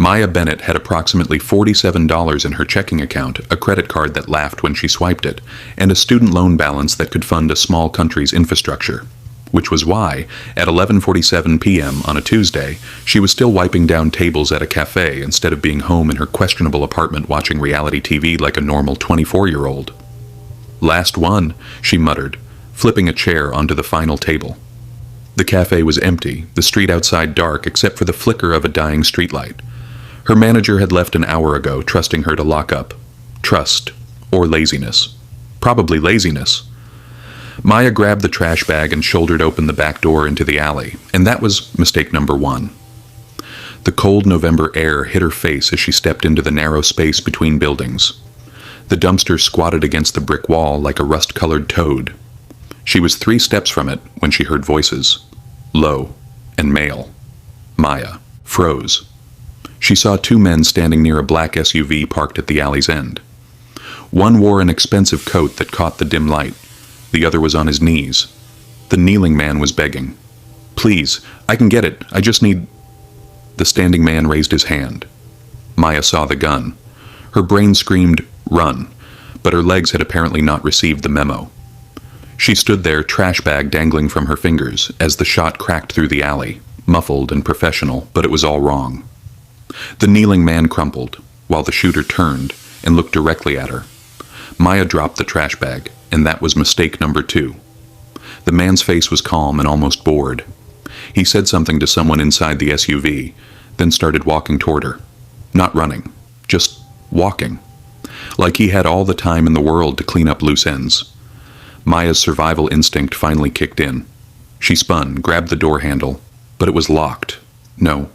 Maya Bennett had approximately $47 in her checking account, a credit card that laughed when she swiped it, and a student loan balance that could fund a small country's infrastructure. Which was why, at 11:47 p.m. on a Tuesday, she was still wiping down tables at a café instead of being home in her questionable apartment watching reality TV like a normal 24-year-old. "Last one," she muttered, flipping a chair onto the final table. The café was empty, the street outside dark except for the flicker of a dying streetlight. Her manager had left an hour ago, trusting her to lock up. Trust. Or laziness. Probably laziness. Maya grabbed the trash bag and shouldered open the back door into the alley, and that was mistake number one. The cold November air hit her face as she stepped into the narrow space between buildings. The dumpster squatted against the brick wall like a rust-colored toad. She was 3 steps from it when she heard voices. Low and male. Maya froze. She saw 2 men standing near a black SUV parked at the alley's end. One wore an expensive coat that caught the dim light. The other was on his knees. The kneeling man was begging. "Please, I can get it. I just need..." The standing man raised his hand. Maya saw the gun. Her brain screamed, "Run," but her legs had apparently not received the memo. She stood there, trash bag dangling from her fingers, as the shot cracked through the alley, muffled and professional, but it was all wrong. The kneeling man crumpled, while the shooter turned and looked directly at her. Maya dropped the trash bag, and that was mistake number 2. The man's face was calm and almost bored. He said something to someone inside the SUV, then started walking toward her. Not running, just walking. Like he had all the time in the world to clean up loose ends. Maya's survival instinct finally kicked in. She spun, grabbed the door handle, but it was locked. No.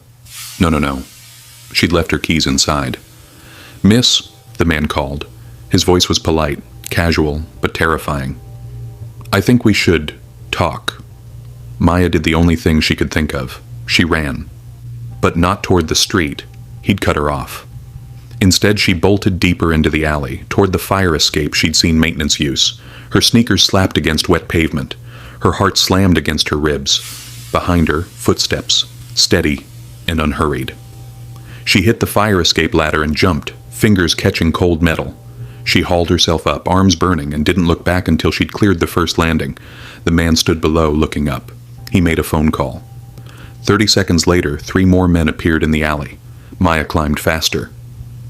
She'd left her keys inside. "Miss," the man called. His voice was polite, casual, but terrifying. "I think we should talk." Maya did the only thing she could think of. She ran. But not toward the street. He'd cut her off. Instead, she bolted deeper into the alley, toward the fire escape she'd seen maintenance use. Her sneakers slapped against wet pavement. Her heart slammed against her ribs. Behind her, footsteps, steady and unhurried. She hit the fire escape ladder and jumped, fingers catching cold metal. She hauled herself up, arms burning, and didn't look back until she'd cleared the first landing. The man stood below, looking up. He made a phone call. 30 seconds later, 3 more men appeared in the alley. Maya climbed faster.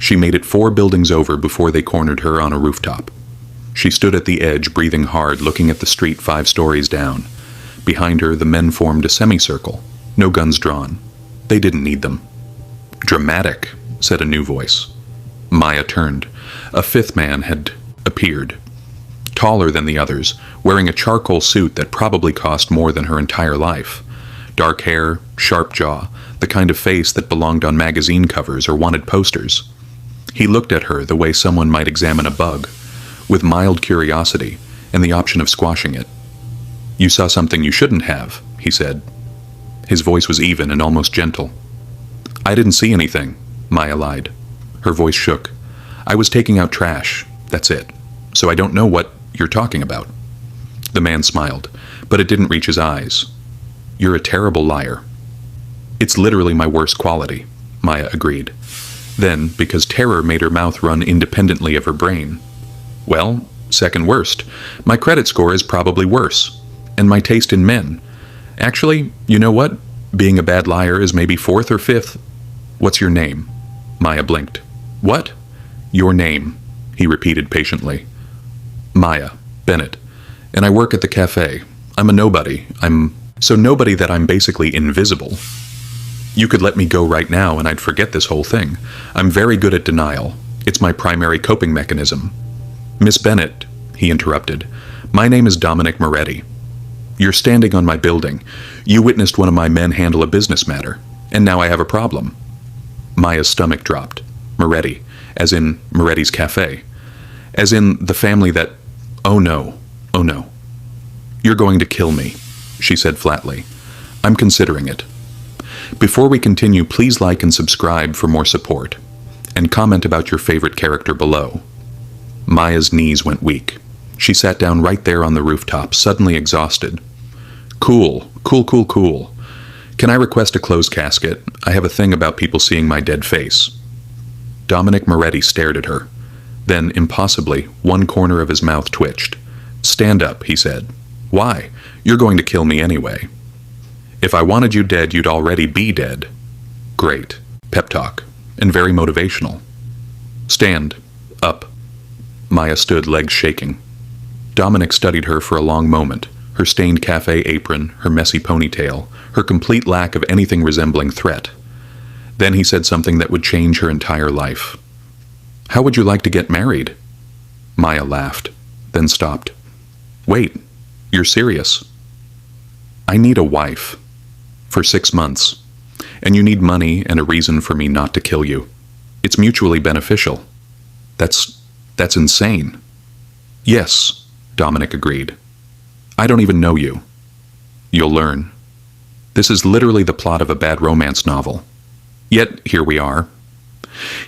She made it 4 buildings over before they cornered her on a rooftop. She stood at the edge, breathing hard, looking at the street 5 stories down. Behind her, the men formed a semicircle. No guns drawn. They didn't need them. "Dramatic," said a new voice. Maya turned. A 5th man had appeared. Taller than the others, wearing a charcoal suit that probably cost more than her entire life. Dark hair, sharp jaw, the kind of face that belonged on magazine covers or wanted posters. He looked at her the way someone might examine a bug, with mild curiosity and the option of squashing it. "You saw something you shouldn't have," he said. His voice was even and almost gentle. "I didn't see anything," Maya lied. Her voice shook. "I was taking out trash, that's it. So I don't know what you're talking about." The man smiled, but it didn't reach his eyes. "You're a terrible liar." "It's literally my worst quality," Maya agreed. Then, because terror made her mouth run independently of her brain, "Well, second worst. My credit score is probably worse. And my taste in men. Actually, you know what? Being a bad liar is maybe 4th or 5th. What's your name?" Maya blinked. "What?" "Your name," he repeated patiently. "Maya Bennett. And I work at the café. I'm a nobody. I'm so nobody that I'm basically invisible. You could let me go right now and I'd forget this whole thing. I'm very good at denial. It's my primary coping mechanism." "Miss Bennett," he interrupted, "my name is Dominic Moretti. You're standing on my building. You witnessed one of my men handle a business matter. And now I have a problem." Maya's stomach dropped. Moretti, as in Moretti's Café. As in the family that... Oh no. "You're going to kill me," she said flatly. "I'm considering it. Before we continue, please like and subscribe for more support. And comment about your favorite character below." Maya's knees went weak. She sat down right there on the rooftop, suddenly exhausted. Cool. Can I request a closed casket? I have a thing about people seeing my dead face. Dominic Moretti stared at her. Then, impossibly, one corner of his mouth twitched. Stand up, he said. Why? You're going to kill me anyway. If I wanted you dead, you'd already be dead. Great. Pep talk. And very motivational. Stand. Up. Maya stood, legs shaking. Dominic studied her for a long moment, her stained café apron, her messy ponytail, her complete lack of anything resembling threat. Then he said something that would change her entire life. How would you like to get married? Maya laughed, then stopped. Wait, you're serious? I need a wife. For 6 months. And you need money and a reason for me not to kill you. It's mutually beneficial. That's insane. Yes, Dominic agreed. I don't even know you. You'll learn. This is literally the plot of a bad romance novel. Yet, here we are.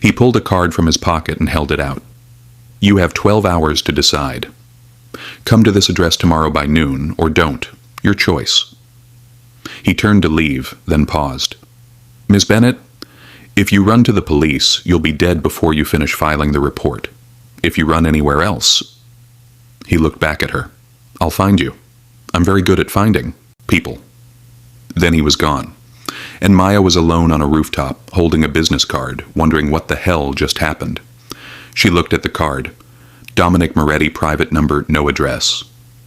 He pulled a card from his pocket and held it out. You have 12 hours to decide. Come to this address tomorrow by noon, or don't. Your choice. He turned to leave, then paused. Miss Bennett, if you run to the police, you'll be dead before you finish filing the report. If you run anywhere else... He looked back at her. I'll find you. I'm very good at finding people. Then he was gone. And Maya was alone on a rooftop, holding a business card, wondering what the hell just happened. She looked at the card. Dominic Moretti, private number, no address.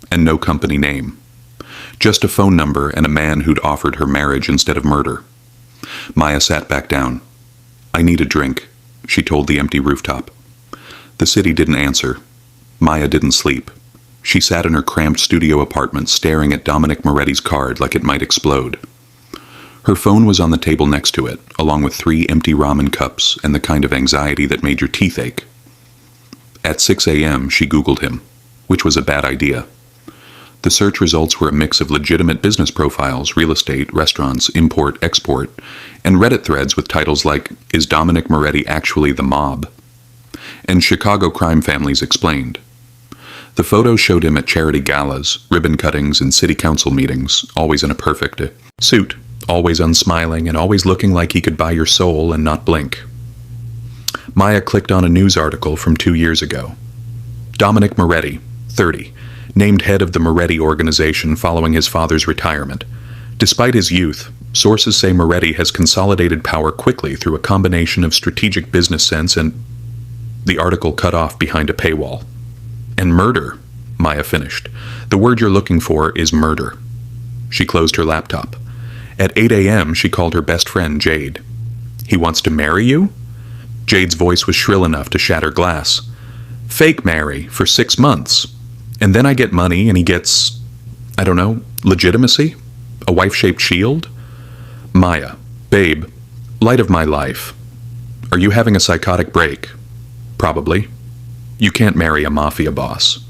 And no company name. Just a phone number and a man who'd offered her marriage instead of murder. Maya sat back down. I need a drink, she told the empty rooftop. The city didn't answer. Maya didn't sleep. She sat in her cramped studio apartment staring at Dominic Moretti's card like it might explode. Her phone was on the table next to it, along with 3 empty ramen cups and the kind of anxiety that made your teeth ache. At 6 a.m., she Googled him, which was a bad idea. The search results were a mix of legitimate business profiles, real estate, restaurants, import, export, and Reddit threads with titles like, Is Dominic Moretti actually the mob? And Chicago crime families explained. The photos showed him at charity galas, ribbon cuttings, and city council meetings, always in a perfect suit, always unsmiling, and always looking like he could buy your soul and not blink. Maya clicked on a news article from 2 years ago. Dominic Moretti, 30, named head of the Moretti organization following his father's retirement. Despite his youth, sources say Moretti has consolidated power quickly through a combination of strategic business sense and... The article cut off behind a paywall. And murder, Maya finished. The word you're looking for is murder. She closed her laptop. At 8 a.m., she called her best friend, Jade. He wants to marry you? Jade's voice was shrill enough to shatter glass. Fake marry, for 6 months. And then I get money and he gets, I don't know, legitimacy? A wife-shaped shield? Maya, babe, light of my life. Are you having a psychotic break? Probably. You can't marry a Mafia boss.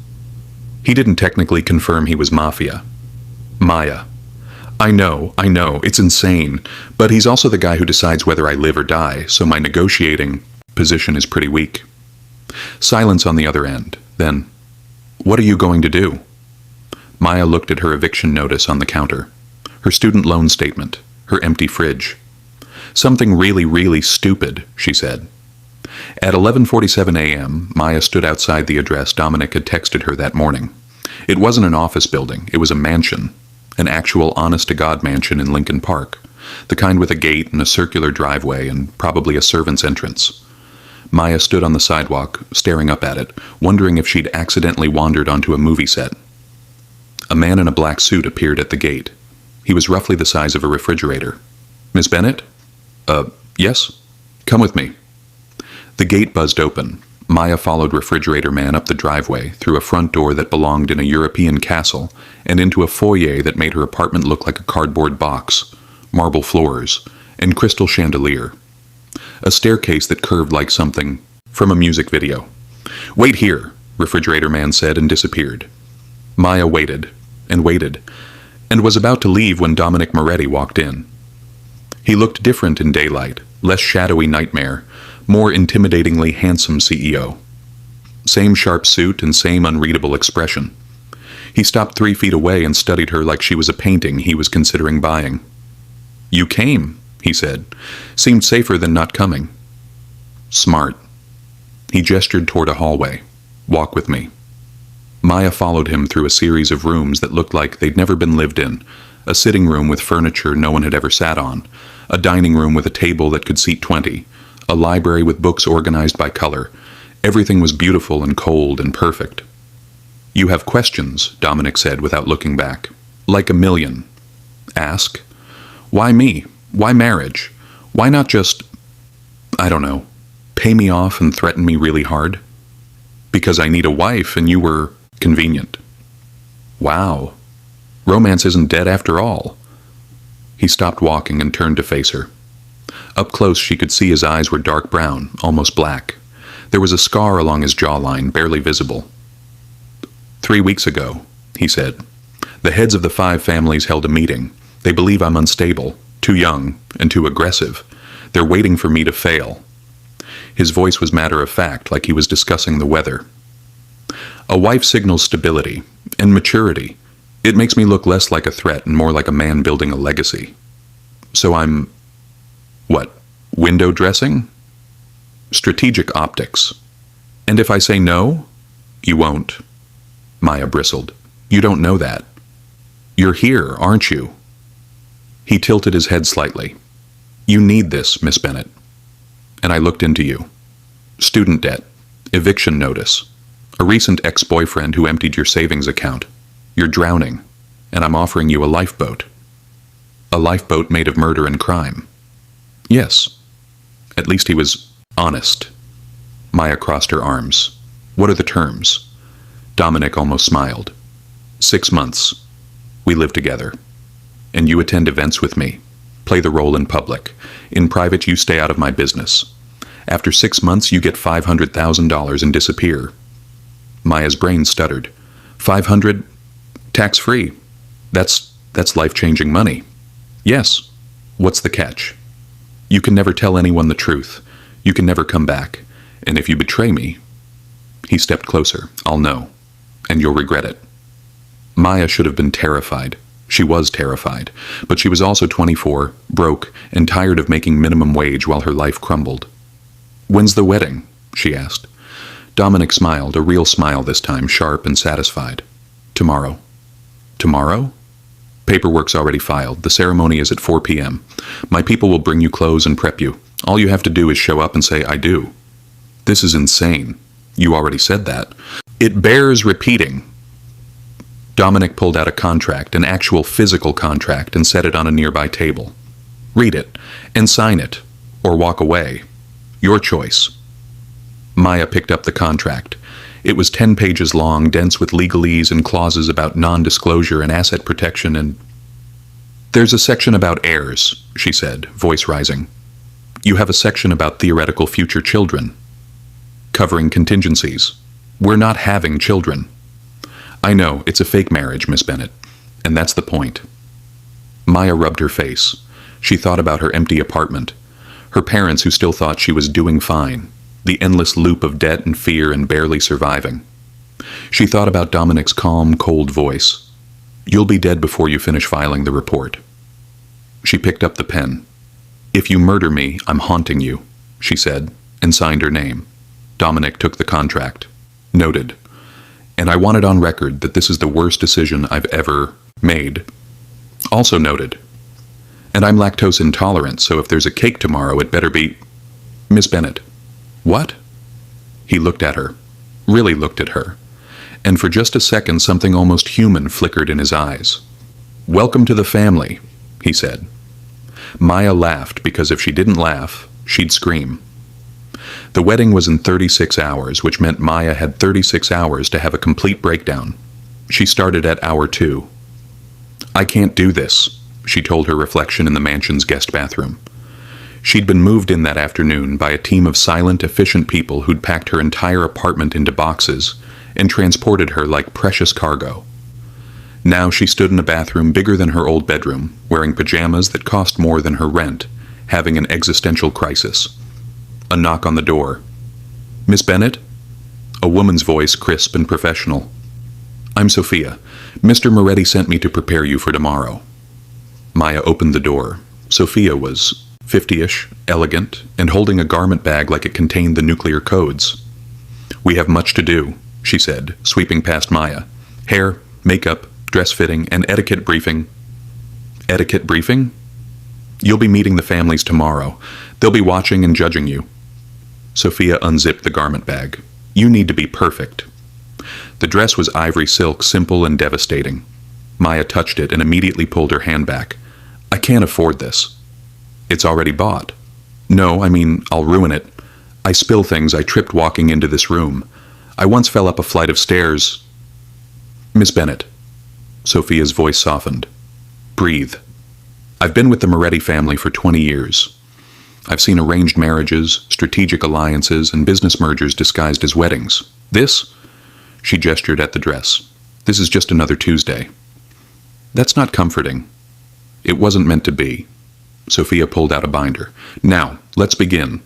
He didn't technically confirm he was Mafia. Maya. I know, it's insane, but he's also the guy who decides whether I live or die, so my negotiating position is pretty weak. Silence on the other end. Then, what are you going to do? Maya looked at her eviction notice on the counter, her student loan statement, her empty fridge. Something really, really stupid, she said. At 11:47 a.m., Maya stood outside the address Dominic had texted her that morning. It wasn't an office building, it was a mansion. An actual honest-to-God mansion in Lincoln Park. The kind with a gate and a circular driveway and probably a servant's entrance. Maya stood on the sidewalk, staring up at it, wondering if she'd accidentally wandered onto a movie set. A man in a black suit appeared at the gate. He was roughly the size of a refrigerator. Miss Bennett? Yes? Come with me. The gate buzzed open. Maya followed Refrigerator Man up the driveway, through a front door that belonged in a European castle, and into a foyer that made her apartment look like a cardboard box, marble floors, and crystal chandelier. A staircase that curved like something from a music video. Wait here, Refrigerator Man said and disappeared. Maya waited, and was about to leave when Dominic Moretti walked in. He looked different in daylight, less shadowy nightmare, more intimidatingly handsome CEO. Same sharp suit and same unreadable expression. He stopped 3 feet away and studied her like she was a painting he was considering buying. You came, he said. Seemed safer than not coming. Smart. He gestured toward a hallway. Walk with me. Maya followed him through a series of rooms that looked like they'd never been lived in. A sitting room with furniture no one had ever sat on. A dining room with a table that could seat 20. A library with books organized by color. Everything was beautiful and cold and perfect. You have questions, Dominic said without looking back. Like a million. Ask. Why me? Why marriage? Why not just, I don't know, pay me off and threaten me really hard? Because I need a wife and you were convenient. Wow. Romance isn't dead after all. He stopped walking and turned to face her. Up close she could see his eyes were dark brown, almost black. There was a scar along his jawline, barely visible. 3 weeks ago, he said, the heads of the 5 families held a meeting. They believe I'm unstable, too young, and too aggressive. They're waiting for me to fail. His voice was matter-of-fact, like he was discussing the weather. A wife signals stability and maturity. It makes me look less like a threat and more like a man building a legacy. So I'm, what, window dressing? Strategic optics. And if I say no, you won't. Maya bristled. You don't know that. You're here, aren't you? He tilted his head slightly. You need this, Miss Bennett. And I looked into you. Student debt, eviction notice, a recent ex-boyfriend who emptied your savings account. You're drowning, and I'm offering you a lifeboat. A lifeboat made of murder and crime. Yes. At least he was honest. Maya crossed her arms. What are the terms? Dominic almost smiled. 6 months. We live together. And you attend events with me. Play the role in public. In private, you stay out of my business. After 6 months, you get $500,000 and disappear. Maya's brain stuttered. 500? Tax-free. That's life-changing money. Yes. What's the catch? You can never tell anyone the truth. You can never come back. And if you betray me... He stepped closer. I'll know. And you'll regret it. Maya should have been terrified. She was terrified. But she was also 24, broke, and tired of making minimum wage while her life crumbled. When's the wedding? She asked. Dominic smiled, a real smile this time, sharp and satisfied. Tomorrow. Tomorrow? Paperwork's already filed. The ceremony is at 4 p.m. My people will bring you clothes and prep you. All you have to do is show up and say, I do. This is insane. You already said that. It bears repeating. Dominic pulled out a contract, an actual physical contract, and set it on a nearby table. Read it, and sign it, or walk away. Your choice. Maya picked up the contract. It was 10 pages long, dense with legalese and clauses about non-disclosure and asset protection and... There's a section about heirs, she said, voice rising. You have a section about theoretical future children. Covering contingencies. We're not having children. I know, it's a fake marriage, Miss Bennett. And that's the point. Maya rubbed her face. She thought about her empty apartment. Her parents who still thought she was doing fine. The endless loop of debt and fear and barely surviving. She thought about Dominic's calm, cold voice. You'll be dead before you finish filing the report. She picked up the pen. If you murder me, I'm haunting you, she said, and signed her name. Dominic took the contract. Noted. And I want it on record that this is the worst decision I've ever made. Also noted. And I'm lactose intolerant, so if there's a cake tomorrow, it better be... Miss Bennett. What? He looked at her. Really looked at her. And for just a second, something almost human flickered in his eyes. Welcome to the family, he said. Maya laughed because if she didn't laugh, she'd scream. The wedding was in 36 hours, which meant Maya had 36 hours to have a complete breakdown. She started at hour 2. I can't do this, she told her reflection in the mansion's guest bathroom. She'd been moved in that afternoon by a team of silent, efficient people who'd packed her entire apartment into boxes and transported her like precious cargo. Now she stood in a bathroom bigger than her old bedroom, wearing pajamas that cost more than her rent, having an existential crisis. A knock on the door. Miss Bennett? A woman's voice, crisp and professional. I'm Sophia. Mr. Moretti sent me to prepare you for tomorrow. Maya opened the door. Sophia was 50-ish, elegant, and holding a garment bag like it contained the nuclear codes. "We have much to do," she said, sweeping past Maya. "Hair, makeup, dress fitting, and etiquette briefing." "Etiquette briefing?" "You'll be meeting the families tomorrow. They'll be watching and judging you." Sophia unzipped the garment bag. "You need to be perfect." The dress was ivory silk, simple and devastating. Maya touched it and immediately pulled her hand back. "I can't afford this." "It's already bought." "No, I mean, I'll ruin it. I spill things. I tripped walking into this room. I once fell up a flight of stairs." "Miss Bennett." Sophia's voice softened. "Breathe. I've been with the Moretti family for 20 years. I've seen arranged marriages, strategic alliances, and business mergers disguised as weddings. This," she gestured at the dress, "this is just another Tuesday." "That's not comforting." "It wasn't meant to be." Sophia pulled out a binder. "Now, let's begin."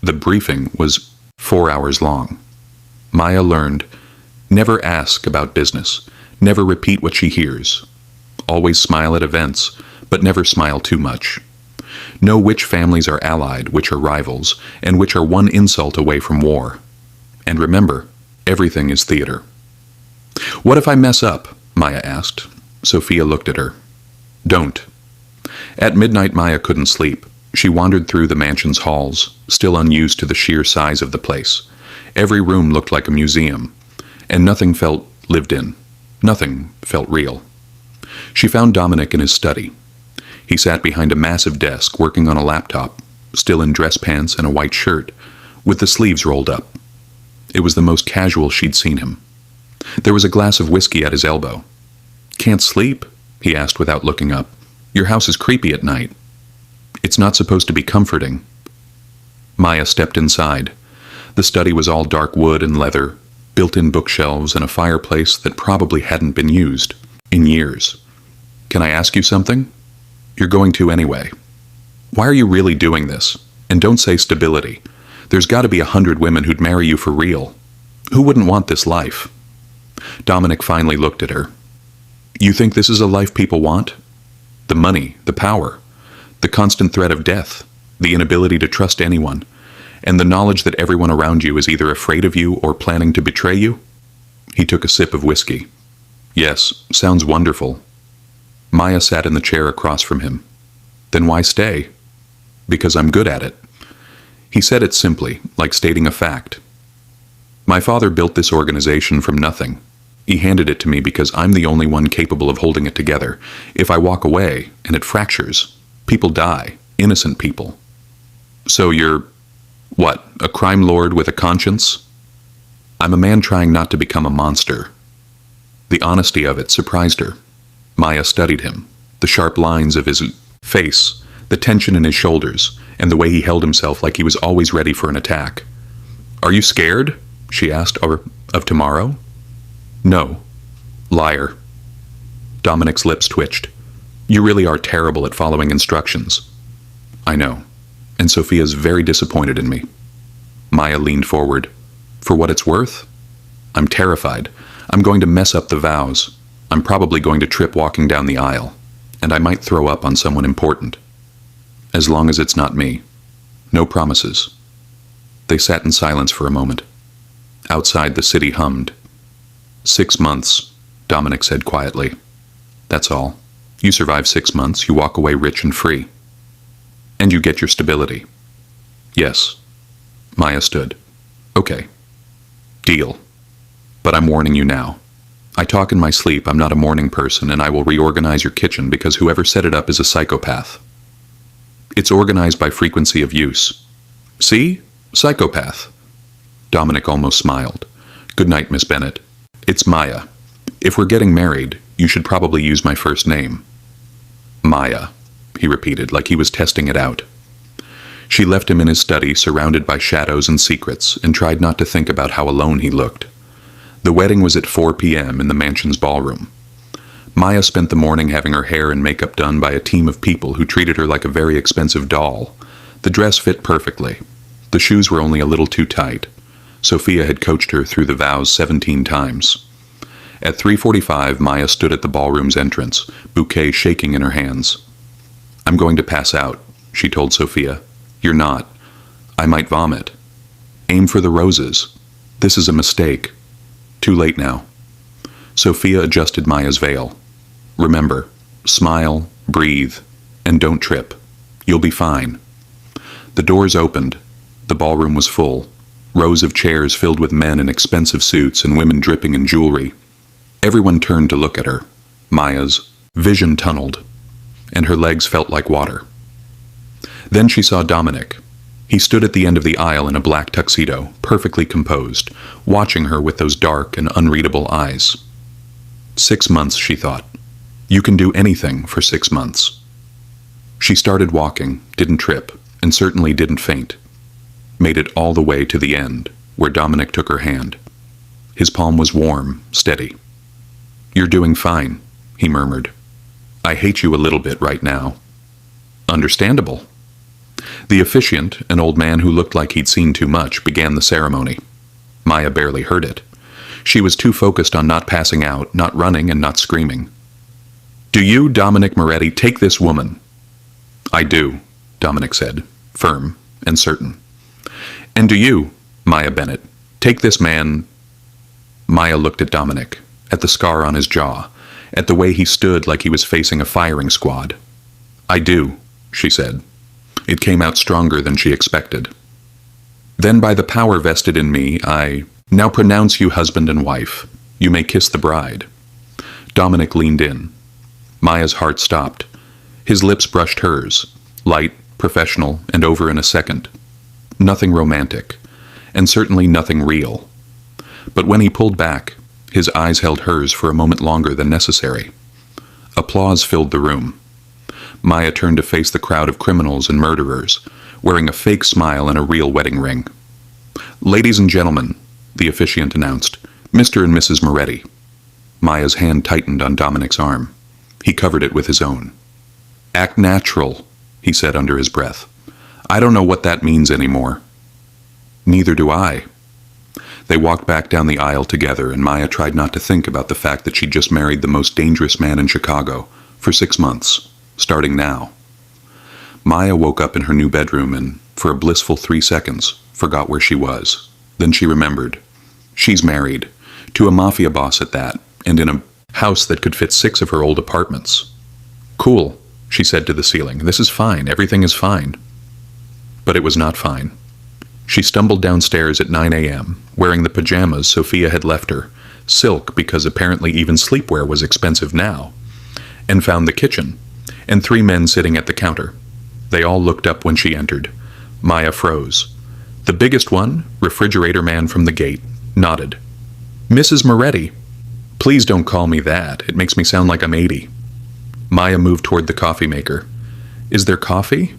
The briefing was 4 hours long. Maya learned, never ask about business, never repeat what she hears. Always smile at events, but never smile too much. Know which families are allied, which are rivals, and which are one insult away from war. And remember, everything is theater. "What if I mess up?" Maya asked. Sophia looked at her. "Don't." At midnight, Maya couldn't sleep. She wandered through the mansion's halls, still unused to the sheer size of the place. Every room looked like a museum, and nothing felt lived in. Nothing felt real. She found Dominic in his study. He sat behind a massive desk, working on a laptop, still in dress pants and a white shirt, with the sleeves rolled up. It was the most casual she'd seen him. There was a glass of whiskey at his elbow. "Can't sleep?" he asked without looking up. "Your house is creepy at night." "It's not supposed to be comforting." Maya stepped inside. The study was all dark wood and leather, built-in bookshelves, and a fireplace that probably hadn't been used in years. "Can I ask you something?" "You're going to anyway." "Why are you really doing this? And don't say stability. There's got to be 100 women who'd marry you for real. Who wouldn't want this life?" Dominic finally looked at her. "You think this is a life people want? The money, the power, the constant threat of death, the inability to trust anyone, and the knowledge that everyone around you is either afraid of you or planning to betray you?" He took a sip of whiskey. "Yes, sounds wonderful." Maya sat in the chair across from him. "Then why stay?" "Because I'm good at it." He said it simply, like stating a fact. "My father built this organization from nothing. He handed it to me because I'm the only one capable of holding it together. If I walk away, and it fractures, people die, innocent people." "So you're, what, a crime lord with a conscience?" "I'm a man trying not to become a monster." The honesty of it surprised her. Maya studied him, the sharp lines of his face, the tension in his shoulders, and the way he held himself like he was always ready for an attack. "Are you scared?" she asked, of tomorrow?" "No." "Liar." Dominic's lips twitched. "You really are terrible at following instructions." "I know. And Sophia's very disappointed in me." Maya leaned forward. "For what it's worth? I'm terrified. I'm going to mess up the vows. I'm probably going to trip walking down the aisle. And I might throw up on someone important. As long as it's not me. No promises." They sat in silence for a moment. Outside, the city hummed. 6 months, Dominic said quietly. "That's all. You survive 6 months, you walk away rich and free. And you get your stability." "Yes." Maya stood. "Okay. Deal. But I'm warning you now. I talk in my sleep, I'm not a morning person, and I will reorganize your kitchen because whoever set it up is a psychopath. It's organized by frequency of use. See? Psychopath." Dominic almost smiled. "Good night, Miss Bennett. It's Maya. If we're getting married, you should probably use my first name." "Maya," he repeated, like he was testing it out. She left him in his study, surrounded by shadows and secrets, and tried not to think about how alone he looked. The wedding was at 4 p.m. in the mansion's ballroom. Maya spent the morning having her hair and makeup done by a team of people who treated her like a very expensive doll. The dress fit perfectly. The shoes were only a little too tight. Sophia had coached her through the vows 17 times. At 3:45, Maya stood at the ballroom's entrance, bouquet shaking in her hands. I'm going to pass out, she told Sophia. You're not. I might vomit. Aim for the roses. This is a mistake. Too late now. Sophia adjusted Maya's veil. Remember, smile, breathe, and don't trip. You'll be fine. The doors opened. The ballroom was full. Rows of chairs filled with men in expensive suits and women dripping in jewelry. Everyone turned to look at her. Maya's vision tunneled, and her legs felt like water. Then she saw Dominic. He stood at the end of the aisle in a black tuxedo, perfectly composed, watching her with those dark and unreadable eyes. 6 months, she thought. You can do anything for 6 months. She started walking, didn't trip, and certainly didn't faint. Made it all the way to the end, where Dominic took her hand. His palm was warm, steady. You're doing fine, he murmured. I hate you a little bit right now. Understandable. The officiant, an old man who looked like he'd seen too much, began the ceremony. Maya barely heard it. She was too focused on not passing out, not running, and not screaming. Do you, Dominic Moretti, take this woman? I do, Dominic said, firm and certain. And do you, Maya Bennett, take this man? Maya looked at Dominic, at the scar on his jaw, at the way he stood like he was facing a firing squad. I do, she said. It came out stronger than she expected. Then by the power vested in me, I now pronounce you husband and wife. You may kiss the bride. Dominic leaned in. Maya's heart stopped. His lips brushed hers, light, professional, and over in a second. Nothing romantic, and certainly nothing real. But when he pulled back, his eyes held hers for a moment longer than necessary. Applause filled the room. Maya turned to face the crowd of criminals and murderers, wearing a fake smile and a real wedding ring. Ladies and gentlemen, the officiant announced, Mr. and Mrs. Moretti. Maya's hand tightened on Dominic's arm. He covered it with his own. Act natural, he said under his breath. I don't know what that means anymore. Neither do I. They walked back down the aisle together, and Maya tried not to think about the fact that she'd just married the most dangerous man in Chicago for 6 months, starting now. Maya woke up in her new bedroom and, for a blissful 3 seconds, forgot where she was. Then she remembered. She's married, to a Mafia boss at that, and in a house that could fit 6 of her old apartments. Cool, she said to the ceiling. This is fine. Everything is fine. But it was not fine. She stumbled downstairs at 9 a.m., wearing the pajamas Sophia had left her, silk because apparently even sleepwear was expensive now, and found the kitchen, and 3 men sitting at the counter. They all looked up when she entered. Maya froze. The biggest one, refrigerator man from the gate, nodded. Mrs. Moretti. Please don't call me that. It makes me sound like I'm 80. Maya moved toward the coffee maker. Is there coffee?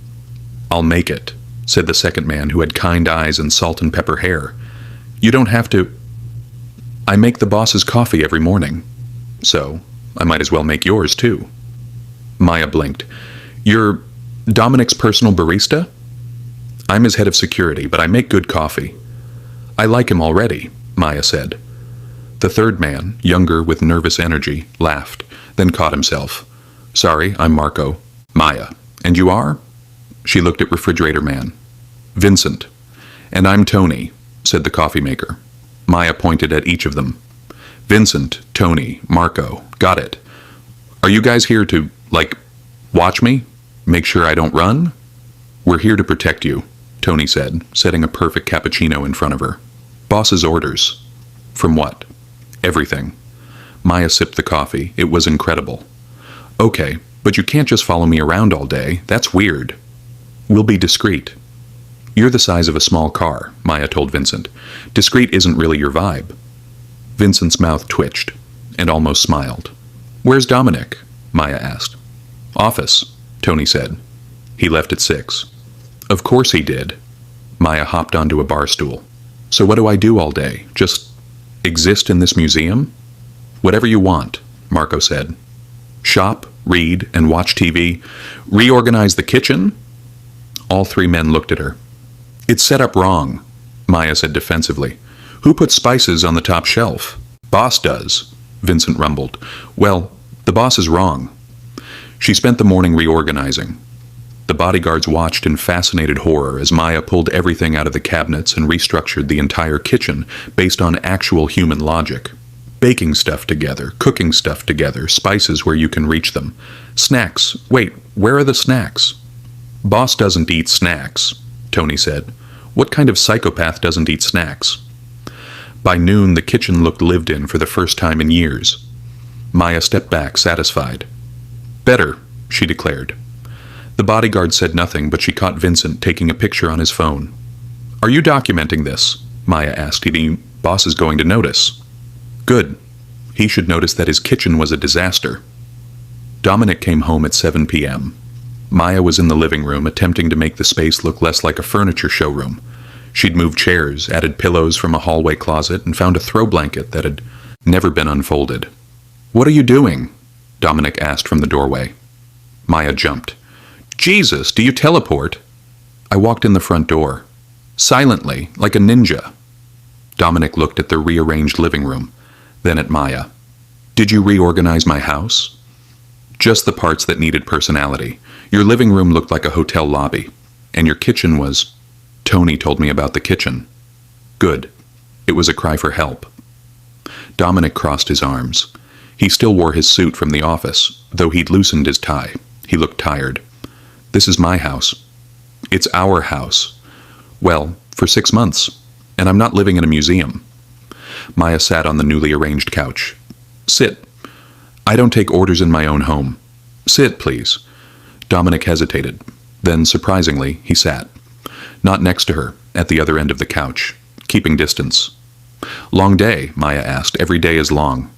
I'll make it, said the second man who had kind eyes and salt and pepper hair. You don't have to. I make the boss's coffee every morning. So, I might as well make yours too. Maya blinked. You're Dominic's personal barista? I'm his head of security, but I make good coffee. I like him already, Maya said. The third man, younger with nervous energy, laughed, then caught himself. Sorry, I'm Marco. Maya. And you are? She looked at refrigerator man. Vincent. And I'm Tony, said the coffee maker. Maya pointed at each of them. Vincent, Tony, Marco. Got it. Are you guys here to, watch me? Make sure I don't run? We're here to protect you, Tony said, setting a perfect cappuccino in front of her. Boss's orders. From what? Everything. Maya sipped the coffee. It was incredible. Okay, but you can't just follow me around all day. That's weird. We'll be discreet. You're the size of a small car, Maya told Vincent. Discreet isn't really your vibe. Vincent's mouth twitched, and almost smiled. Where's Dominic? Maya asked. Office, Tony said. He left at 6. Of course he did. Maya hopped onto a bar stool. So what do I do all day? Just exist in this museum? Whatever you want, Marco said. Shop, read, and watch TV. Reorganize the kitchen? All 3 men looked at her. It's set up wrong, Maya said defensively. Who puts spices on the top shelf? Boss does, Vincent rumbled. Well, the boss is wrong. She spent the morning reorganizing. The bodyguards watched in fascinated horror as Maya pulled everything out of the cabinets and restructured the entire kitchen based on actual human logic. Baking stuff together, cooking stuff together, spices where you can reach them. Snacks. Wait, where are the snacks? Boss doesn't eat snacks, Tony said. What kind of psychopath doesn't eat snacks? By noon, the kitchen looked lived in for the first time in years. Maya stepped back, satisfied. Better, she declared. The bodyguard said nothing, but she caught Vincent taking a picture on his phone. Are you documenting this? Maya asked. Boss is going to notice. Good. He should notice that his kitchen was a disaster. Dominic came home at 7 p.m. Maya was in the living room, attempting to make the space look less like a furniture showroom. She'd moved chairs, added pillows from a hallway closet, and found a throw blanket that had never been unfolded. What are you doing? Dominic asked from the doorway. Maya jumped. Jesus, do you teleport? I walked in the front door. Silently, like a ninja. Dominic looked at the rearranged living room, then at Maya. Did you reorganize my house? Just the parts that needed personality. Your living room looked like a hotel lobby, and your kitchen was... Tony told me about the kitchen. Good. It was a cry for help. Dominic crossed his arms. He still wore his suit from the office, though he'd loosened his tie. He looked tired. This is my house. It's our house. Well, for 6 months, and I'm not living in a museum. Maya sat on the newly arranged couch. Sit. I don't take orders in my own home. Sit, please. Dominic hesitated. Then, surprisingly, he sat. Not next to her, at the other end of the couch, keeping distance. Long day, Maya asked. Every day is long.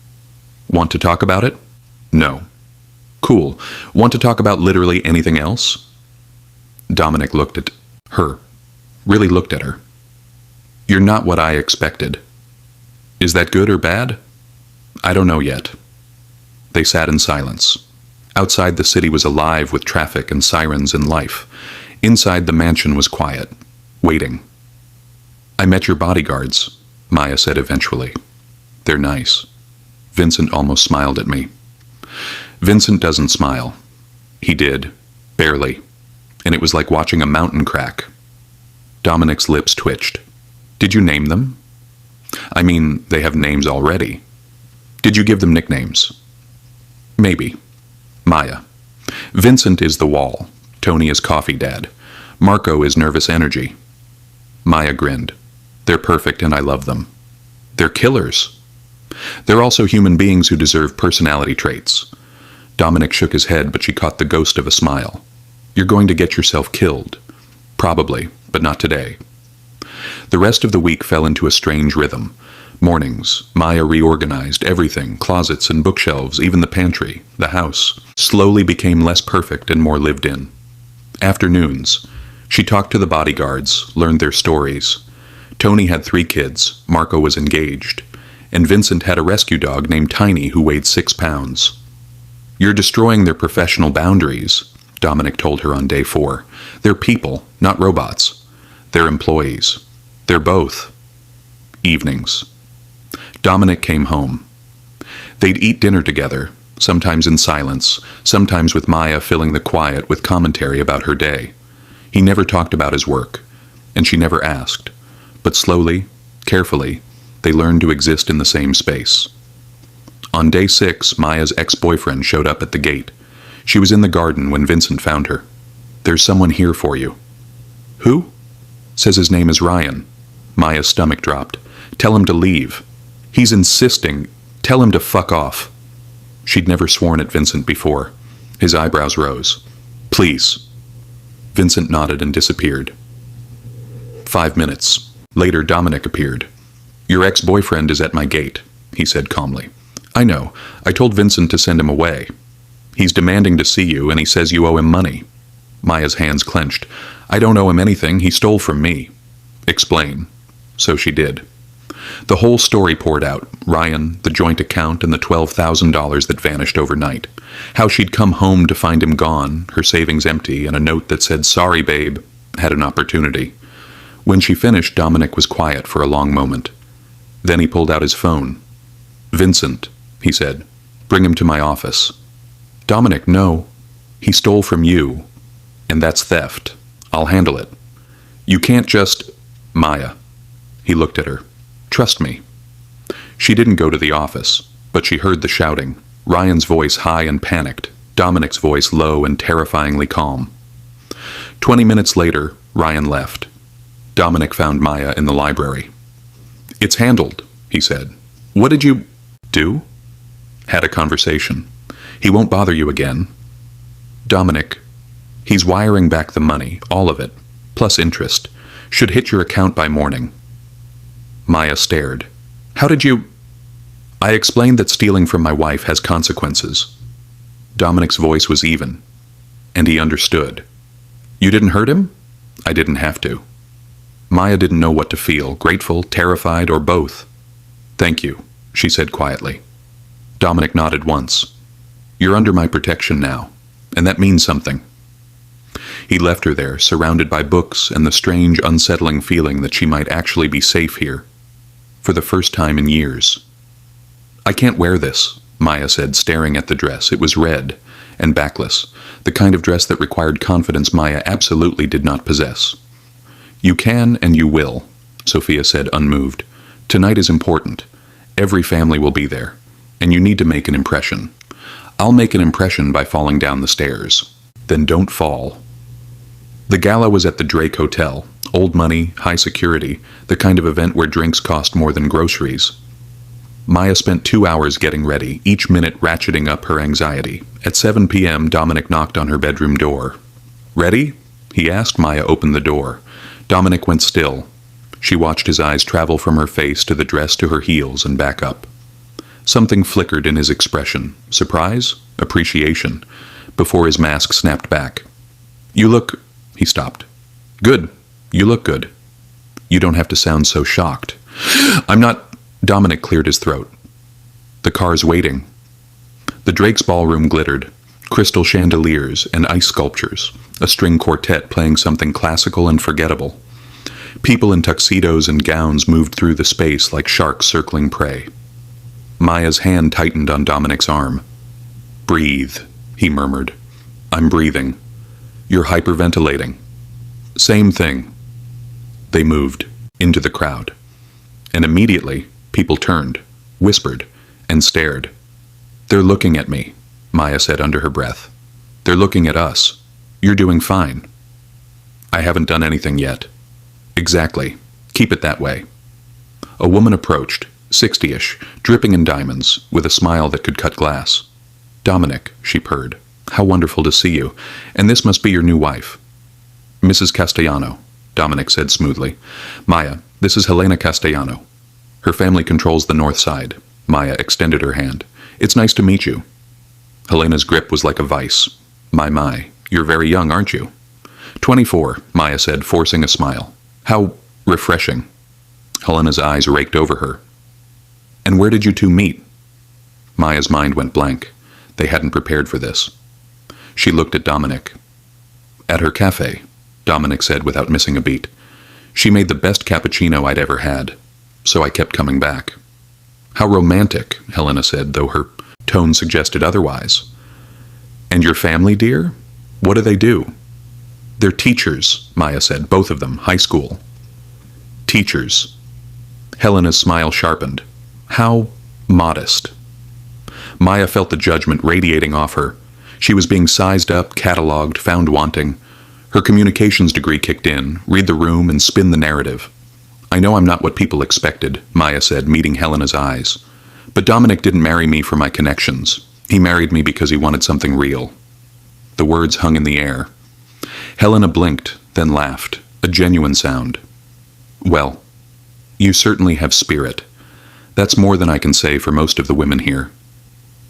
Want to talk about it? No. Cool. Want to talk about literally anything else? Dominic looked at her. Really looked at her. You're not what I expected. Is that good or bad? I don't know yet. They sat in silence. Outside, the city was alive with traffic and sirens and life. Inside, the mansion was quiet, waiting. I met your bodyguards, Maya said eventually. They're nice. Vincent almost smiled at me. Vincent doesn't smile. He did, barely, and it was like watching a mountain crack. Dominic's lips twitched. Did you name them? I mean, they have names already. Did you give them nicknames? Maybe. Maya. Vincent is the wall. Tony is coffee dad. Marco is nervous energy. Maya grinned. They're perfect and I love them. They're killers. They're also human beings who deserve personality traits. Dominic shook his head, but she caught the ghost of a smile. You're going to get yourself killed. Probably, but not today. The rest of the week fell into a strange rhythm. Mornings, Maya reorganized everything, closets and bookshelves, even the pantry, the house, slowly became less perfect and more lived in. Afternoons, she talked to the bodyguards, learned their stories. Tony had 3 kids, Marco was engaged, and Vincent had a rescue dog named Tiny who weighed 6 pounds. You're destroying their professional boundaries, Dominic told her on day 4. They're people, not robots. They're employees. They're both. Evenings. Dominic came home. They'd eat dinner together, sometimes in silence, sometimes with Maya filling the quiet with commentary about her day. He never talked about his work, and she never asked. But slowly, carefully, they learned to exist in the same space. On day 6, Maya's ex-boyfriend showed up at the gate. She was in the garden when Vincent found her. There's someone here for you. Who? Says his name is Ryan. Maya's stomach dropped. Tell him to leave. He's insisting. Tell him to fuck off. She'd never sworn at Vincent before. His eyebrows rose. Please. Vincent nodded and disappeared. 5 minutes. Later, Dominic appeared. Your ex-boyfriend is at my gate, he said calmly. I know. I told Vincent to send him away. He's demanding to see you, and he says you owe him money. Maya's hands clenched. I don't owe him anything. He stole from me. Explain. So she did. The whole story poured out. Ryan, the joint account, and the $12,000 that vanished overnight. How she'd come home to find him gone, her savings empty, and a note that said, sorry, babe, had an opportunity. When she finished, Dominic was quiet for a long moment. Then he pulled out his phone. Vincent, he said, bring him to my office. Dominic, no. He stole from you. And that's theft. I'll handle it. You can't just... Maya. He looked at her. Trust me. She didn't go to the office, but she heard the shouting. Ryan's voice high and panicked. Dominic's voice low and terrifyingly calm. 20 minutes later, Ryan left. Dominic found Maya in the library. It's handled, he said. What did you do? Had a conversation. He won't bother you again. Dominic, he's wiring back the money, all of it, plus interest. Should hit your account by morning. Maya stared. How did you... I explained that stealing from my wife has consequences. Dominic's voice was even, and he understood. You didn't hurt him? I didn't have to. Maya didn't know what to feel, grateful, terrified, or both. Thank you, she said quietly. Dominic nodded once. You're under my protection now, and that means something. He left her there, surrounded by books and the strange, unsettling feeling that she might actually be safe here. For the first time in years. I can't wear this, Maya said, staring at the dress. It was red and backless, the kind of dress that required confidence Maya absolutely did not possess. You can and you will, Sophia said, unmoved. Tonight is important. Every family will be there, and you need to make an impression. I'll make an impression by falling down the stairs. Then don't fall. The gala was at the Drake Hotel. Old money, high security, the kind of event where drinks cost more than groceries. Maya spent 2 hours getting ready, each minute ratcheting up her anxiety. At 7 p.m., Dominic knocked on her bedroom door. Ready? He asked. Maya opened the door. Dominic went still. She watched his eyes travel from her face to the dress to her heels and back up. Something flickered in his expression. Surprise? Appreciation. Before his mask snapped back. You look... He stopped. Good. You look good. You don't have to sound so shocked. I'm not... Dominic cleared his throat. The car's waiting. The Drake's ballroom glittered. Crystal chandeliers and ice sculptures. A string quartet playing something classical and forgettable. People in tuxedos and gowns moved through the space like sharks circling prey. Maya's hand tightened on Dominic's arm. Breathe, he murmured. I'm breathing. You're hyperventilating. Same thing. They moved into the crowd. And immediately, people turned, whispered, and stared. They're looking at me, Maya said under her breath. They're looking at us. You're doing fine. I haven't done anything yet. Exactly. Keep it that way. A woman approached, 60-ish, dripping in diamonds, with a smile that could cut glass. Dominic, she purred. How wonderful to see you. And this must be your new wife. Mrs. Castellano, Dominic said smoothly. Maya, this is Helena Castellano. Her family controls the north side. Maya extended her hand. It's nice to meet you. Helena's grip was like a vice. My, you're very young, aren't you? 24, Maya said, forcing a smile. How refreshing. Helena's eyes raked over her. And where did you two meet? Maya's mind went blank. They hadn't prepared for this. She looked at Dominic. At her café, Dominic said without missing a beat. She made the best cappuccino I'd ever had, so I kept coming back. How romantic, Helena said, though her tone suggested otherwise. And your family, dear? What do they do? They're teachers, Maya said, both of them, high school. Teachers. Helena's smile sharpened. How modest. Maya felt the judgment radiating off her. She was being sized up, catalogued, found wanting. Her communications degree kicked in, read the room and spin the narrative. I know I'm not what people expected, Maya said, meeting Helena's eyes. But Dominic didn't marry me for my connections. He married me because he wanted something real. The words hung in the air. Helena blinked, then laughed, a genuine sound. Well, you certainly have spirit. That's more than I can say for most of the women here.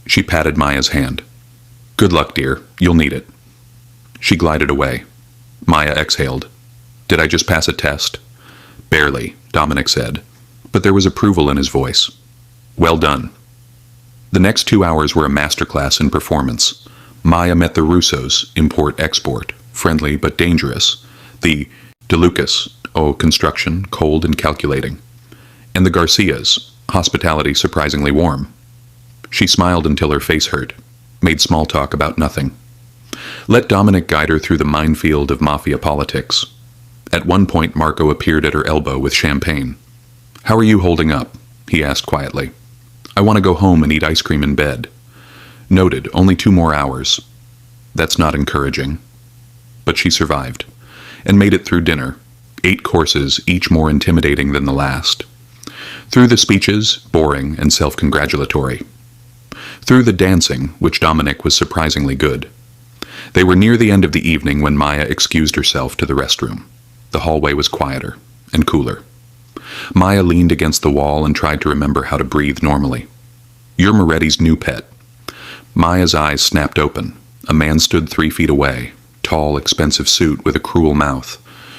She patted Maya's hand. Good luck, dear. You'll need it. She glided away. Maya exhaled. Did I just pass a test? Barely, Dominic said, but there was approval in his voice. Well done. The next 2 hours were a masterclass in performance. Maya met the Russos, import-export, friendly but dangerous. The DeLucas, construction, cold and calculating. And the Garcias, hospitality surprisingly warm. She smiled until her face hurt, made small talk about nothing. Let Dominic guide her through the minefield of Mafia politics. At one point, Marco appeared at her elbow with champagne. "How are you holding up?" he asked quietly. "I want to go home and eat ice cream in bed." "Noted, only 2 more hours." That's not encouraging. But she survived, and made it through dinner, 8 courses, each more intimidating than the last. Through the speeches, boring and self-congratulatory. Through the dancing, which Dominic was surprisingly good. They were near the end of the evening when Maya excused herself to the restroom. The hallway was quieter and cooler. Maya leaned against the wall and tried to remember how to breathe normally. "You're Moretti's new pet." Maya's eyes snapped open. A man stood 3 feet away, tall, expensive suit with a cruel mouth.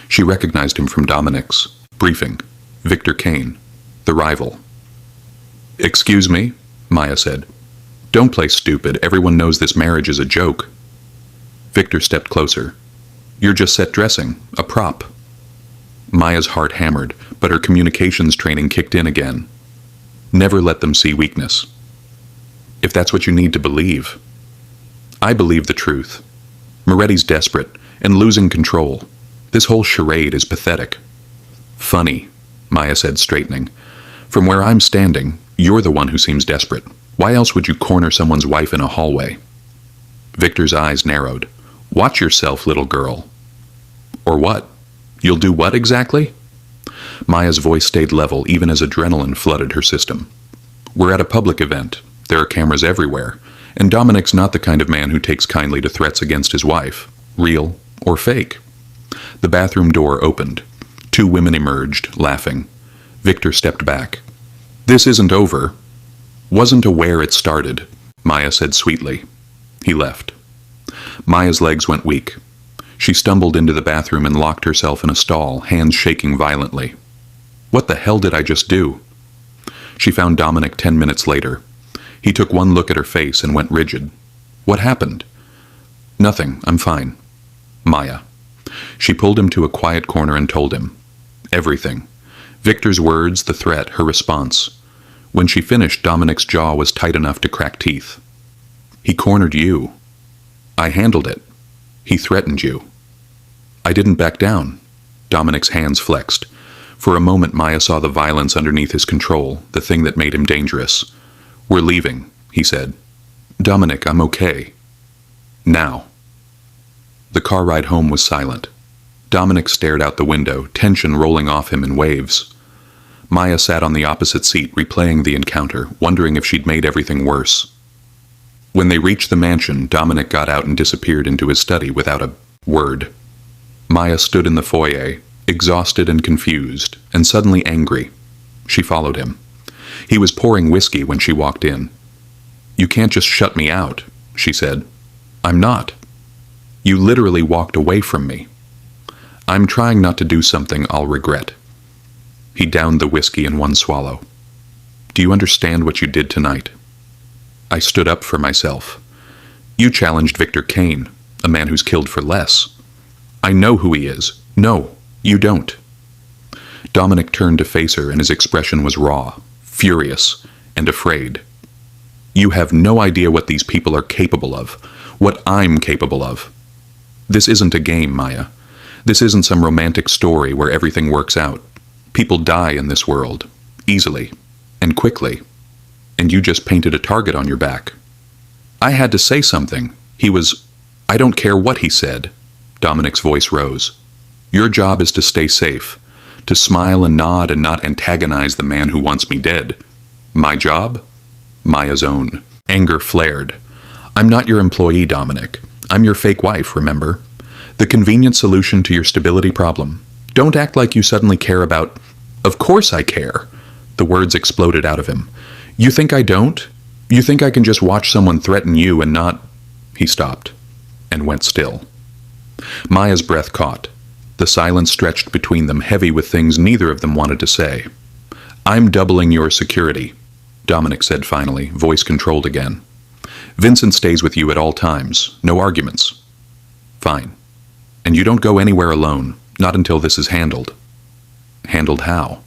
She recognized him from Dominic's briefing. Victor Kane, the rival. "Excuse me," Maya said. "Don't play stupid. Everyone knows this marriage is a joke." Victor stepped closer. "You're just set dressing, a prop." Maya's heart hammered, but her communications training kicked in again. Never let them see weakness. If that's what you need to believe. I believe the truth. Moretti's desperate and losing control. This whole charade is pathetic. "Funny," Maya said, straightening. "From where I'm standing, you're the one who seems desperate. Why else would you corner someone's wife in a hallway?" Victor's eyes narrowed. "Watch yourself, little girl." "Or what? You'll do what exactly?" Maya's voice stayed level even as adrenaline flooded her system. "We're at a public event. There are cameras everywhere. And Dominic's not the kind of man who takes kindly to threats against his wife, real or fake." The bathroom door opened. 2 women emerged, laughing. Victor stepped back. "This isn't over." "Wasn't aware it started," Maya said sweetly. He left. Maya's legs went weak. She stumbled into the bathroom and locked herself in a stall, hands shaking violently. What the hell did I just do? She found Dominic 10 minutes later. He took one look at her face and went rigid. "What happened?" "Nothing. I'm fine." "Maya." She pulled him to a quiet corner and told him. Everything. Victor's words, the threat, her response. When she finished, Dominic's jaw was tight enough to crack teeth. "He cornered you." "I handled it." "He threatened you." "I didn't back down." Dominic's hands flexed. For a moment Maya saw the violence underneath his control, the thing that made him dangerous. "We're leaving," he said. "Dominic, I'm okay." "Now." The car ride home was silent. Dominic stared out the window, tension rolling off him in waves. Maya sat on the opposite seat, replaying the encounter, wondering if she'd made everything worse. When they reached the mansion, Dominic got out and disappeared into his study without a word. Maya stood in the foyer, exhausted and confused, and suddenly angry. She followed him. He was pouring whiskey when she walked in. "You can't just shut me out," she said. "I'm not." "You literally walked away from me." "I'm trying not to do something I'll regret." He downed the whiskey in one swallow. "Do you understand what you did tonight?" "I stood up for myself." "You challenged Victor Kane, a man who's killed for less." "I know who he is." "No, you don't." Dominic turned to face her and his expression was raw, furious, and afraid. "You have no idea what these people are capable of, what I'm capable of. This isn't a game, Maya. This isn't some romantic story where everything works out. People die in this world, easily, and quickly. And you just painted a target on your back." "I had to say something. I don't care what he said." Dominic's voice rose. "Your job is to stay safe, to smile and nod and not antagonize the man who wants me dead. My job?" Maya's own. Anger flared. "I'm not your employee, Dominic. I'm your fake wife, remember? The convenient solution to your stability problem. Don't act like you suddenly care about—" "Of course I care." The words exploded out of him. "You think I don't? You think I can just watch someone threaten you and not—" He stopped and went still. Maya's breath caught. The silence stretched between them, heavy with things neither of them wanted to say. "I'm doubling your security," Dominic said finally, voice controlled again. "Vincent stays with you at all times. No arguments." "Fine. And you don't go anywhere alone, not until this is handled." "Handled how?"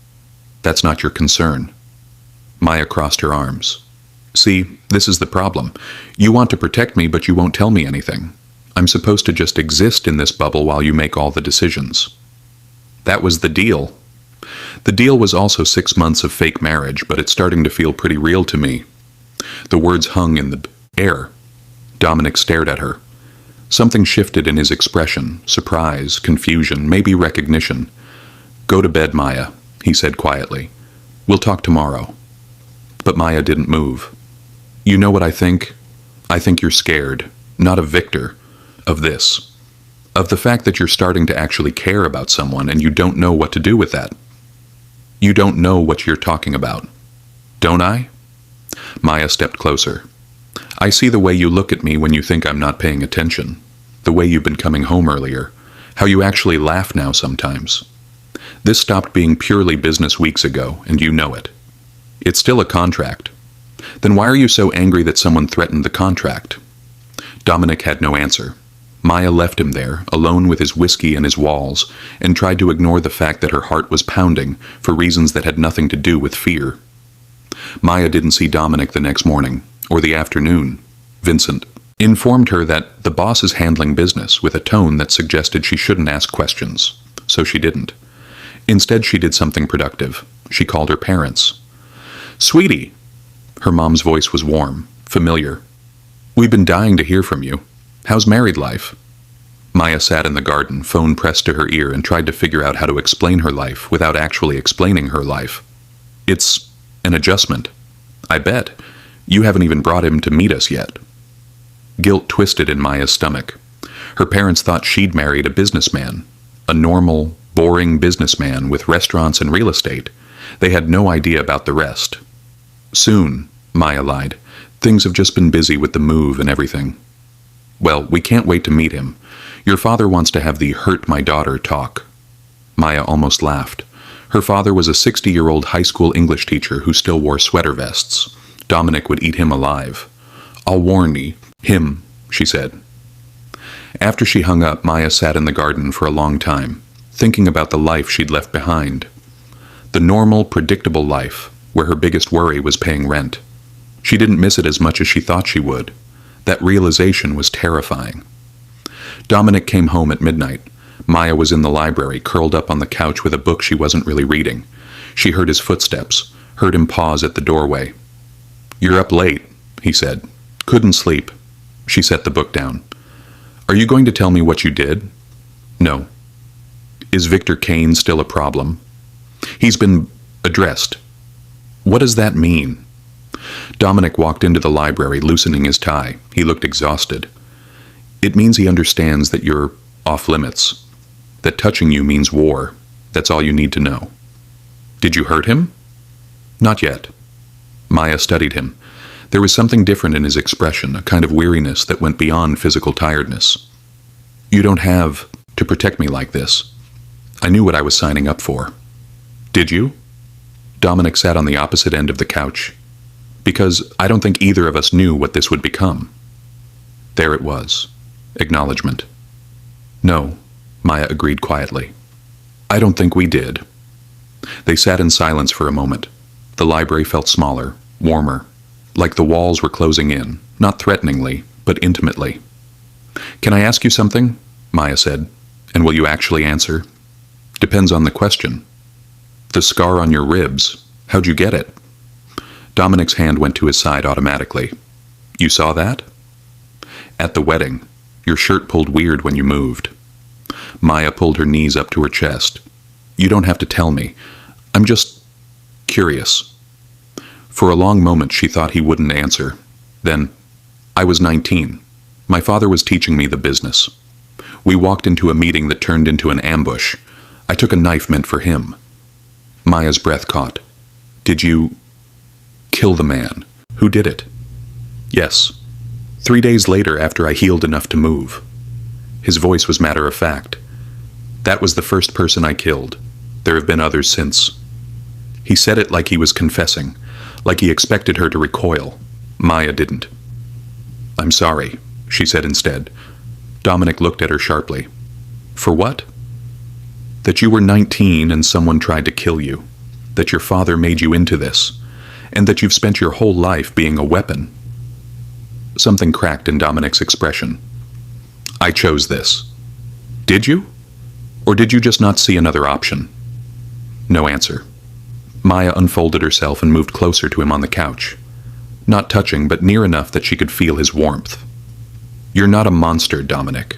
"That's not your concern." Maya crossed her arms. "See, this is the problem. You want to protect me, but you won't tell me anything. I'm supposed to just exist in this bubble while you make all the decisions. That was the deal. The deal was also 6 months of fake marriage, but it's starting to feel pretty real to me. The words hung in the air. Dominic stared at her. Something shifted in his expression, surprise, confusion, maybe recognition. Go to bed, Maya, he said quietly. We'll talk tomorrow. But Maya didn't move. You know what I think? I think you're scared, not of Victor, of this. Of the fact that you're starting to actually care about someone and you don't know what to do with that. You don't know what you're talking about. Don't I? Maya stepped closer. I see the way you look at me when you think I'm not paying attention. The way you've been coming home earlier. How you actually laugh now sometimes. This stopped being purely business weeks ago, and you know it. It's still a contract. Then why are you so angry that someone threatened the contract? Dominic had no answer. Maya left him there, alone with his whiskey and his walls, and tried to ignore the fact that her heart was pounding for reasons that had nothing to do with fear. Maya didn't see Dominic the next morning, or the afternoon. Vincent informed her that the boss is handling business with a tone that suggested she shouldn't ask questions, so she didn't. Instead, she did something productive. She called her parents. Sweetie! Her mom's voice was warm, familiar. We've been dying to hear from you. How's married life? Maya sat in the garden, phone pressed to her ear, and tried to figure out how to explain her life without actually explaining her life. It's an adjustment. I bet. You haven't even brought him to meet us yet. Guilt twisted in Maya's stomach. Her parents thought she'd married a businessman. A normal, boring businessman with restaurants and real estate. They had no idea about the rest. Soon, Maya lied. Things have just been busy with the move and everything. Well, we can't wait to meet him. Your father wants to have the hurt my daughter talk. Maya almost laughed. Her father was a 60-year-old high school English teacher who still wore sweater vests. Dominic would eat him alive. I'll warn him, she said. After she hung up, Maya sat in the garden for a long time, thinking about the life she'd left behind. The normal, predictable life, where her biggest worry was paying rent. She didn't miss it as much as she thought she would. That realization was terrifying. Dominic came home at midnight. Maya was in the library, curled up on the couch with a book she wasn't really reading. She heard his footsteps, heard him pause at the doorway. You're up late, he said. Couldn't sleep. She set the book down. Are you going to tell me what you did? No. Is Victor Kane still a problem? He's been addressed. What does that mean? Dominic walked into the library, loosening his tie. He looked exhausted. It means he understands that you're off limits. That touching you means war. That's all you need to know. Did you hurt him? Not yet. Maya studied him. There was something different in his expression, a kind of weariness that went beyond physical tiredness. You don't have to protect me like this. I knew what I was signing up for. Did you? Dominic sat on the opposite end of the couch. Because I don't think either of us knew what this would become. There it was. Acknowledgement. No, Maya agreed quietly. I don't think we did. They sat in silence for a moment. The library felt smaller, warmer, like the walls were closing in, not threateningly, but intimately. Can I ask you something? Maya said. And will you actually answer? Depends on the question. The scar on your ribs, how'd you get it? Dominic's hand went to his side automatically. You saw that? At the wedding. Your shirt pulled weird when you moved. Maya pulled her knees up to her chest. You don't have to tell me. I'm just curious. For a long moment she thought he wouldn't answer. Then, I was 19. My father was teaching me the business. We walked into a meeting that turned into an ambush. I took a knife meant for him. Maya's breath caught. Did you kill the man? Who did it? Yes. 3 days later, after I healed enough to move. His voice was matter of fact. That was the first person I killed. There have been others since. He said it like he was confessing, like he expected her to recoil. Maya didn't. I'm sorry, she said instead. Dominic looked at her sharply. For what? That you were 19 and someone tried to kill you. That your father made you into this. And that you've spent your whole life being a weapon. Something cracked in Dominic's expression. I chose this. Did you? Or did you just not see another option? No answer. Maya unfolded herself and moved closer to him on the couch. Not touching, but near enough that she could feel his warmth. You're not a monster, Dominic.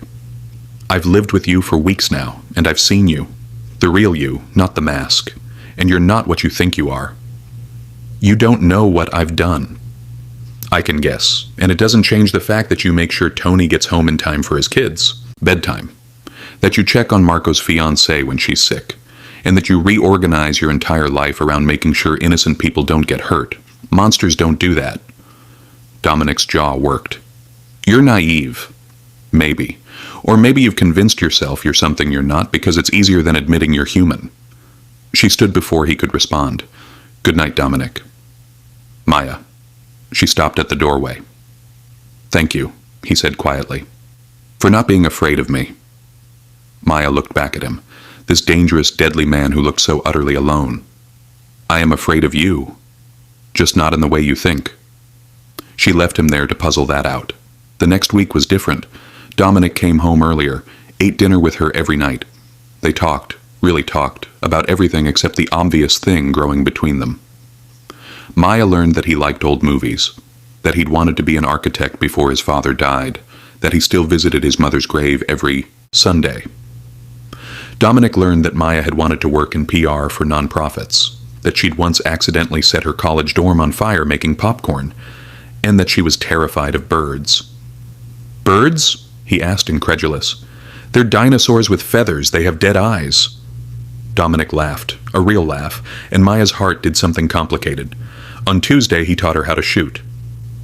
I've lived with you for weeks now, and I've seen you. The real you, not the mask. And you're not what you think you are. You don't know what I've done. I can guess, and it doesn't change the fact that you make sure Tony gets home in time for his kids, bedtime. That you check on Marco's fiancée when she's sick, and that you reorganize your entire life around making sure innocent people don't get hurt. Monsters don't do that. Dominic's jaw worked. You're naive. Maybe. Or maybe you've convinced yourself you're something you're not because it's easier than admitting you're human. She stood before he could respond. Good night, Dominic. Maya. She stopped at the doorway. Thank you, he said quietly, for not being afraid of me. Maya looked back at him, this dangerous, deadly man who looked so utterly alone. I am afraid of you, just not in the way you think. She left him there to puzzle that out. The next week was different. Dominic came home earlier, ate dinner with her every night. They talked, really talked, about everything except the obvious thing growing between them. Maya learned that he liked old movies, that he'd wanted to be an architect before his father died, that he still visited his mother's grave every Sunday. Dominic learned that Maya had wanted to work in PR for nonprofits, that she'd once accidentally set her college dorm on fire making popcorn, and that she was terrified of birds. Birds? He asked, incredulous. They're dinosaurs with feathers. They have dead eyes. Dominic laughed, a real laugh, and Maya's heart did something complicated. On Tuesday, he taught her how to shoot.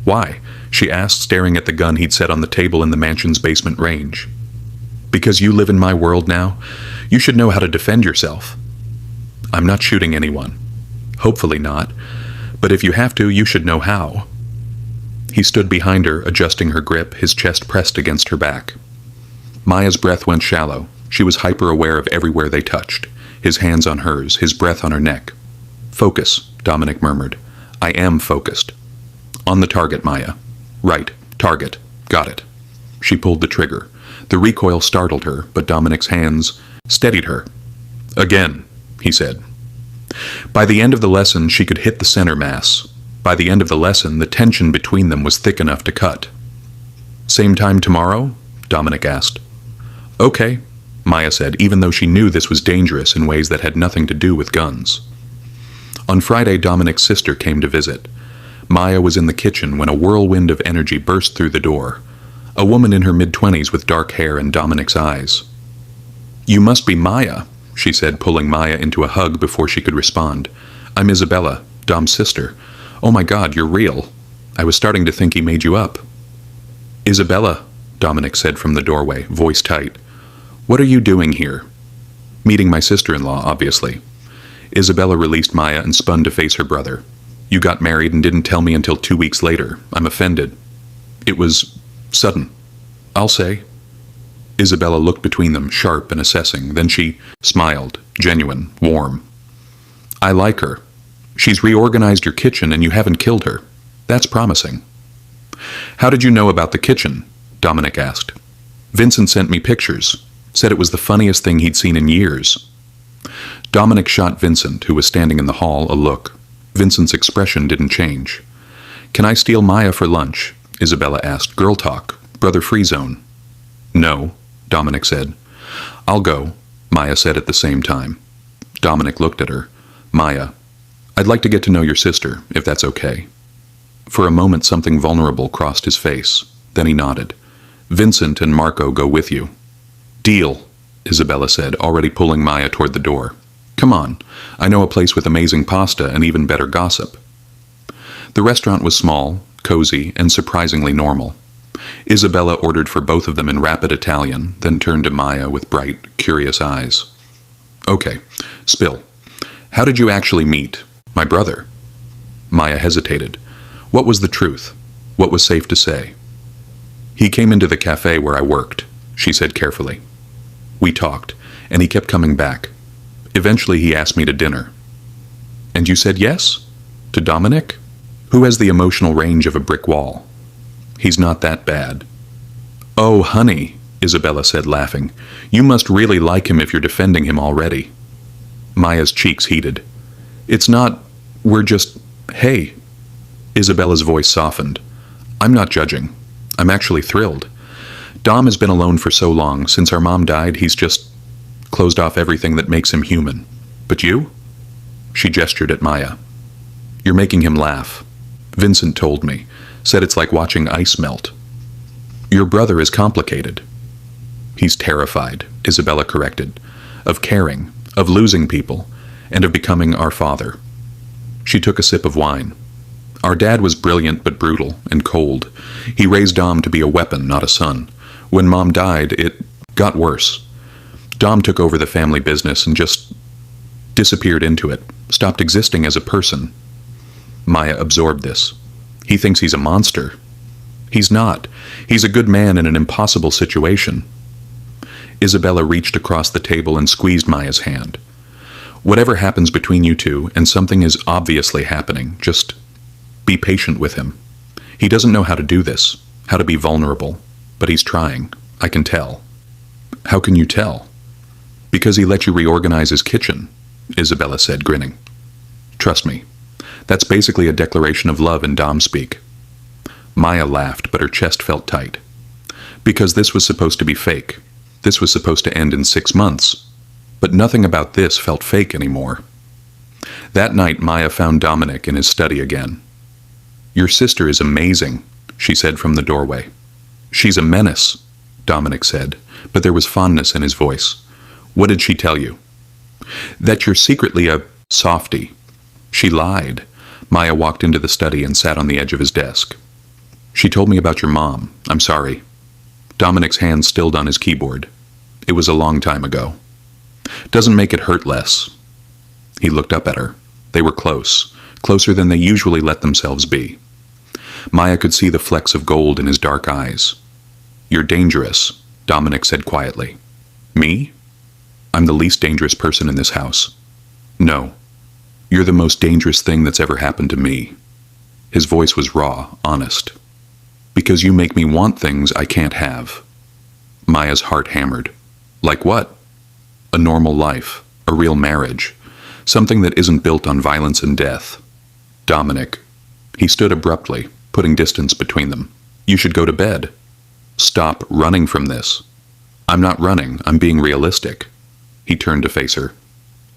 Why? She asked, staring at the gun he'd set on the table in the mansion's basement range. Because you live in my world now, you should know how to defend yourself. I'm not shooting anyone. Hopefully not. But if you have to, you should know how. He stood behind her, adjusting her grip, his chest pressed against her back. Maya's breath went shallow. She was hyper-aware of everywhere they touched, his hands on hers, his breath on her neck. Focus, Dominic murmured. I am focused. On the target, Maya. Right, target. Got it. She pulled the trigger. The recoil startled her, but Dominic's hands steadied her. Again, he said. By the end of the lesson, she could hit the center mass. By the end of the lesson, the tension between them was thick enough to cut. Same time tomorrow? Dominic asked. Okay, Maya said, even though she knew this was dangerous in ways that had nothing to do with guns. On Friday, Dominic's sister came to visit. Maya was in the kitchen when a whirlwind of energy burst through the door. A woman in her mid-20s with dark hair and Dominic's eyes. You must be Maya, she said, pulling Maya into a hug before she could respond. I'm Isabella, Dom's sister. Oh my God, you're real. I was starting to think he made you up. Isabella, Dominic said from the doorway, voice tight. What are you doing here? Meeting my sister-in-law, obviously. Isabella released Maya and spun to face her brother. You got married and didn't tell me until 2 weeks later. I'm offended. It was sudden, I'll say. Isabella looked between them, sharp and assessing. Then she smiled, genuine, warm. I like her. She's reorganized your kitchen and you haven't killed her. That's promising. How did you know about the kitchen? Dominic asked. Vincent sent me pictures. Said it was the funniest thing he'd seen in years. Dominic shot Vincent, who was standing in the hall, a look. Vincent's expression didn't change. Can I steal Maya for lunch? Isabella asked. Girl talk. Brother-free zone. No, Dominic said. I'll go, Maya said at the same time. Dominic looked at her. Maya, I'd like to get to know your sister, if that's okay. For a moment something vulnerable crossed his face. Then he nodded. Vincent and Marco go with you. Deal, Isabella said, already pulling Maya toward the door. Come on, I know a place with amazing pasta and even better gossip. The restaurant was small, cozy, and surprisingly normal. Isabella ordered for both of them in rapid Italian, then turned to Maya with bright, curious eyes. Okay, spill. How did you actually meet my brother? Maya hesitated. What was the truth? What was safe to say? He came into the cafe where I worked, she said carefully. We talked, and he kept coming back. Eventually he asked me to dinner. And you said yes? To Dominic? Who has the emotional range of a brick wall? He's not that bad. Oh, honey, Isabella said, laughing. "You must really like him if you're defending him already." Maya's cheeks heated. "It's not... we're just... hey." Isabella's voice softened. "I'm not judging. I'm actually thrilled. Dom has been alone for so long. Since our mom died, he's just closed off everything that makes him human. But you?" She gestured at Maya. "You're making him laugh. Vincent told me. Said it's like watching ice melt." "Your brother is complicated." "He's terrified," Isabella corrected. "Of caring, of losing people, and of becoming our father." She took a sip of wine. "Our dad was brilliant but brutal and cold. He raised Dom to be a weapon, not a son. When Mom died, it got worse. Dom took over the family business and just disappeared into it, stopped existing as a person." Maya absorbed this. "He thinks he's a monster." "He's not. He's a good man in an impossible situation." Isabella reached across the table and squeezed Maya's hand. "Whatever happens between you two, and something is obviously happening, just be patient with him. He doesn't know how to do this, how to be vulnerable, but he's trying. I can tell." "How can you tell?" "Because he let you reorganize his kitchen," Isabella said, grinning. "Trust me. That's basically a declaration of love in Dom speak." Maya laughed, but her chest felt tight. "Because this was supposed to be fake. This was supposed to end in 6 months. But nothing about this felt fake anymore." That night, Maya found Dominic in his study again. "Your sister is amazing," she said from the doorway. "She's a menace," Dominic said, but there was fondness in his voice. "What did she tell you?" "That you're secretly a softie." "She lied." Maya walked into the study and sat on the edge of his desk. "She told me about your mom. I'm sorry." Dominic's hand stilled on his keyboard. "It was a long time ago." "Doesn't make it hurt less." He looked up at her. They were close, closer than they usually let themselves be. Maya could see the flecks of gold in his dark eyes. "You're dangerous," Dominic said quietly. "Me? I'm the least dangerous person in this house." "No. You're the most dangerous thing that's ever happened to me." His voice was raw, honest. "Because you make me want things I can't have." Maya's heart hammered. "Like what?" "A normal life. A real marriage. Something that isn't built on violence and death." "Dominic." He stood abruptly, putting distance between them. "You should go to bed. Stop running from this." "I'm not running. I'm being realistic." He turned to face her.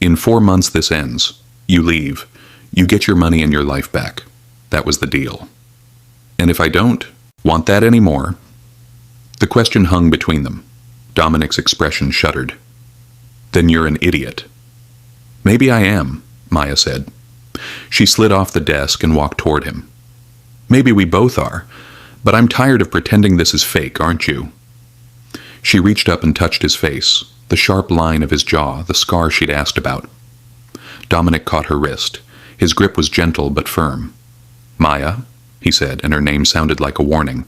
"In 4 months this ends. You leave. You get your money and your life back. That was the deal." "And if I don't want that anymore?" The question hung between them. Dominic's expression shuddered. "Then you're an idiot." "Maybe I am," Maya said. She slid off the desk and walked toward him. "Maybe we both are, but I'm tired of pretending this is fake, aren't you?" She reached up and touched his face, the sharp line of his jaw, the scar she'd asked about. Dominic caught her wrist. His grip was gentle but firm. "Maya," he said, and her name sounded like a warning.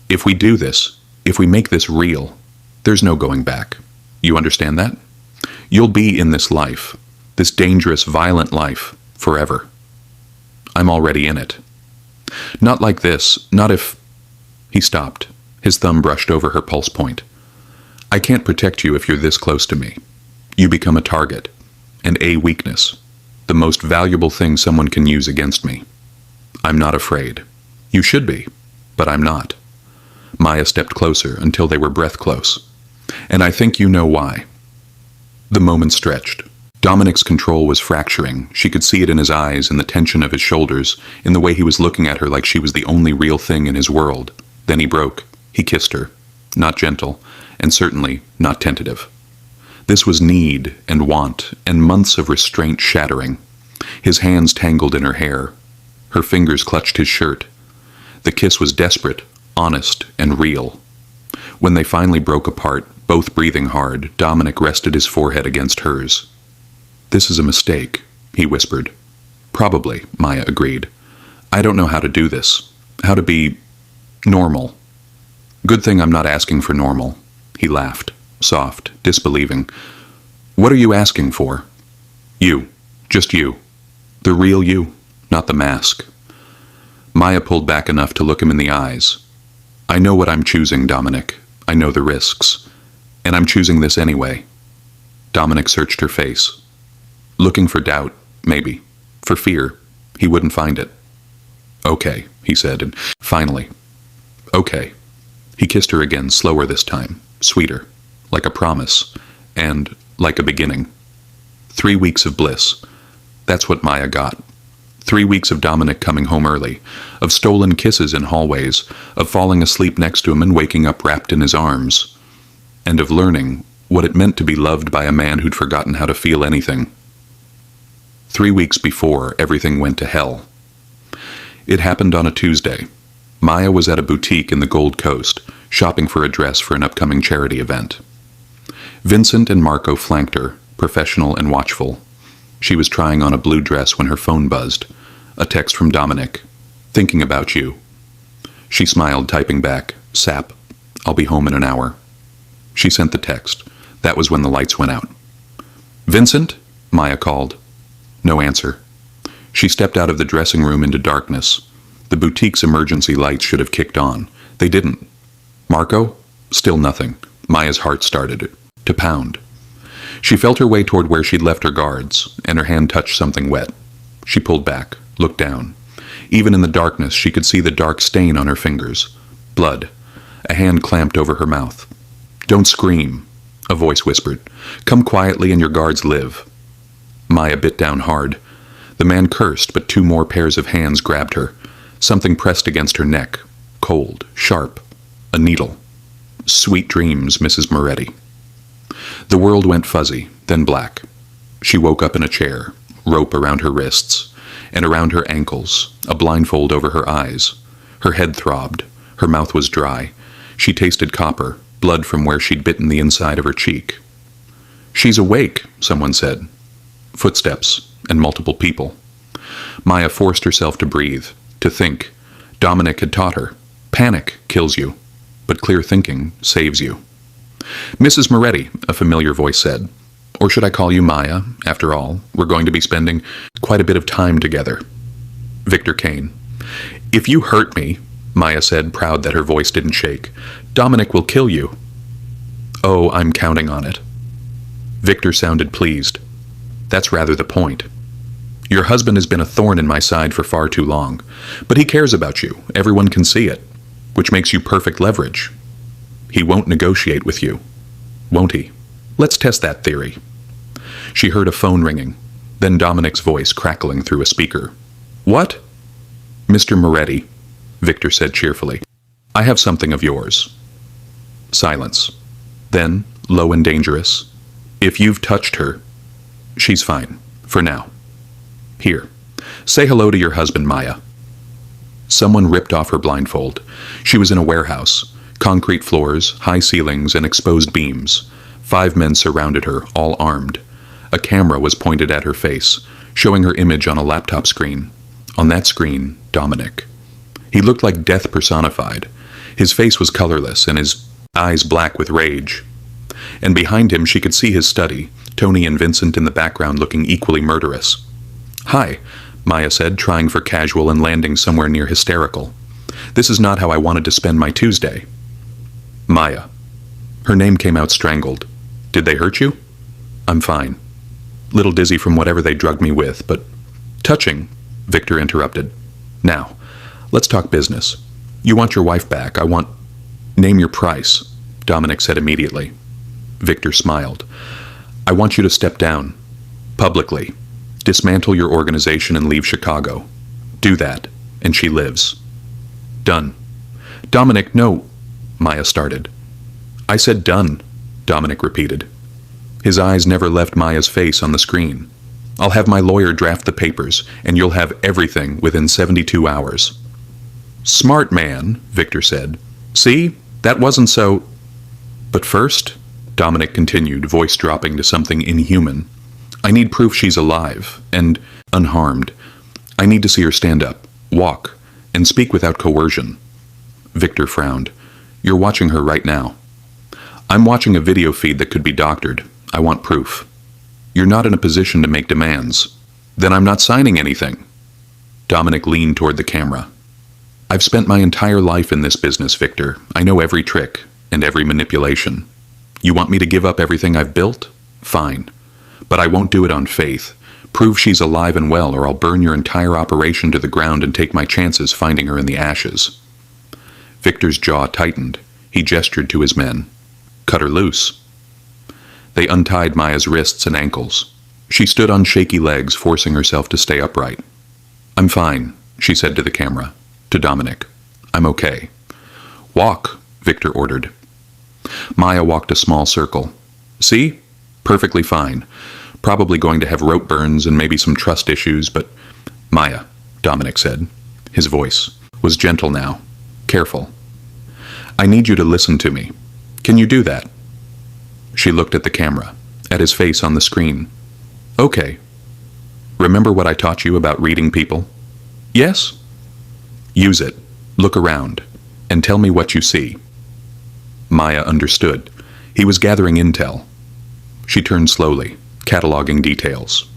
"If we do this, if we make this real, there's no going back. You understand that? You'll be in this life, this dangerous, violent life, forever. I'm already in it. Not like this, not if..." He stopped. His thumb brushed over her pulse point. "I can't protect you if you're this close to me. You become a target, and a weakness, the most valuable thing someone can use against me. I'm not afraid. You should be, but I'm not." Maya stepped closer until they were breath close. "And I think you know why." The moment stretched. Dominic's control was fracturing. She could see it in his eyes, in the tension of his shoulders, in the way he was looking at her like she was the only real thing in his world. Then he broke. He kissed her. Not gentle, and certainly not tentative. This was need and want, and months of restraint shattering. His hands tangled in her hair. Her fingers clutched his shirt. The kiss was desperate, honest, and real. When they finally broke apart, both breathing hard, Dominic rested his forehead against hers. "This is a mistake," he whispered. "Probably," Maya agreed. "I don't know how to do this. How to be normal." "Good thing I'm not asking for normal." He laughed, soft, disbelieving. "What are you asking for?" "You. Just you. The real you, not the mask." Maya pulled back enough to look him in the eyes. "I know what I'm choosing, Dominic. I know the risks. And I'm choosing this anyway. Dominic searched her face. Looking for doubt, maybe. For fear, he wouldn't find it. Okay, he said, and finally, okay. He kissed her again, slower this time, sweeter, like a promise, and like a beginning. 3 weeks of bliss. That's what Maya got. 3 weeks of Dominic coming home early, of stolen kisses in hallways, of falling asleep next to him and waking up wrapped in his arms, and of learning what it meant to be loved by a man who'd forgotten how to feel anything. 3 weeks before, everything went to hell. It happened on a Tuesday. Maya was at a boutique in the Gold Coast, shopping for a dress for an upcoming charity event. Vincent and Marco flanked her, professional and watchful. She was trying on a blue dress when her phone buzzed. A text from Dominic. Thinking about you. She smiled, typing back, Sap, I'll be home in an hour. She sent the text. That was when the lights went out. Vincent? Maya called. No answer. She stepped out of the dressing room into darkness. The boutique's emergency lights should have kicked on. They didn't. Marco? Still nothing. Maya's heart started to pound. She felt her way toward where she'd left her guards, and her hand touched something wet. She pulled back, looked down. Even in the darkness, she could see the dark stain on her fingers. Blood. A hand clamped over her mouth. Don't scream, a voice whispered. Come quietly and your guards live. Maya bit down hard. The man cursed, but 2 more pairs of hands grabbed her. Something pressed against her neck. Cold, sharp. A needle. Sweet dreams, Mrs. Moretti. The world went fuzzy, then black. She woke up in a chair, rope around her wrists, and around her ankles, a blindfold over her eyes. Her head throbbed. Her mouth was dry. She tasted copper, blood from where she'd bitten the inside of her cheek. She's awake, someone said. Footsteps, and multiple people. Maya forced herself to breathe, to think. Dominic had taught her. Panic kills you, but clear thinking saves you. Mrs. Moretti, a familiar voice said. Or should I call you Maya? After all, we're going to be spending quite a bit of time together. Victor Kane. If you hurt me, Maya said, proud that her voice didn't shake, Dominic will kill you. Oh, I'm counting on it. Victor sounded pleased. That's rather the point. Your husband has been a thorn in my side for far too long, but he cares about you. Everyone can see it, which makes you perfect leverage. He won't negotiate with you, won't he? Let's test that theory. She heard a phone ringing, then Dominic's voice crackling through a speaker. What? Mr. Moretti, Victor said cheerfully. I have something of yours. Silence. Then, low and dangerous. If you've touched her, she's fine, for now. Here, say hello to your husband, Maya. Someone ripped off her blindfold. She was in a warehouse. Concrete floors, high ceilings, and exposed beams. 5 men surrounded her, all armed. A camera was pointed at her face, showing her image on a laptop screen. On that screen, Dominic. He looked like death personified. His face was colorless, and his eyes black with rage. And behind him she could see his study, Tony and Vincent in the background looking equally murderous. Hi, Maya said, trying for casual and landing somewhere near hysterical. This is not how I wanted to spend my Tuesday. Maya. Her name came out strangled. Did they hurt you? I'm fine. Little dizzy from whatever they drugged me with, but... Touching, Victor interrupted. Now, let's talk business. You want your wife back. I want... Name your price, Dominic said immediately. Victor smiled. I want you to step down. Publicly. Dismantle your organization and leave Chicago. Do that, and she lives. Done. Dominic, no... Maya started. I said done, Dominic repeated. His eyes never left Maya's face on the screen. I'll have my lawyer draft the papers, and you'll have everything within 72 hours. Smart man, Victor said. See, that wasn't so... But first, Dominic continued, voice dropping to something inhuman. I need proof she's alive, and unharmed. I need to see her stand up, walk, and speak without coercion. Victor frowned. You're watching her right now. I'm watching a video feed that could be doctored. I want proof. You're not in a position to make demands. Then I'm not signing anything. Dominic leaned toward the camera. I've spent my entire life in this business, Victor. I know every trick. and every manipulation. You want me to give up everything I've built? Fine. But I won't do it on faith. Prove she's alive and well, or I'll burn your entire operation to the ground and take my chances finding her in the ashes. Victor's jaw tightened. He gestured to his men. Cut her loose. They untied Maya's wrists and ankles. She stood on shaky legs, forcing herself to stay upright. I'm fine, she said to the camera. To Dominic. I'm okay. Walk, Victor ordered. Maya walked a small circle. See? Perfectly fine. Probably going to have rope burns and maybe some trust issues, but... Maya, Dominic said. His voice was gentle now. Careful. I need you to listen to me. Can you do that? She looked at the camera, at his face on the screen. Okay. Remember what I taught you about reading people? Yes? Use it. Look around. And tell me what you see. Maya understood. He was gathering intel. She turned slowly, cataloging details.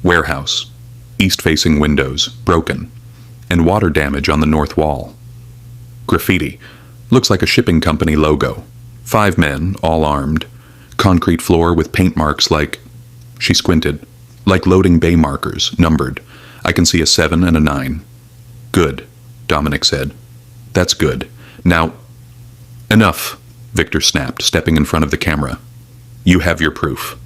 Warehouse. East-facing windows, broken. And water damage on the north wall. Graffiti. Looks like a shipping company logo. 5 men, all armed. Concrete floor with paint marks like... She squinted. Like loading bay markers, numbered. I can see a 7 and a 9. Good, Dominic said. That's good. Now... Enough, Victor snapped, stepping in front of the camera. You have your proof.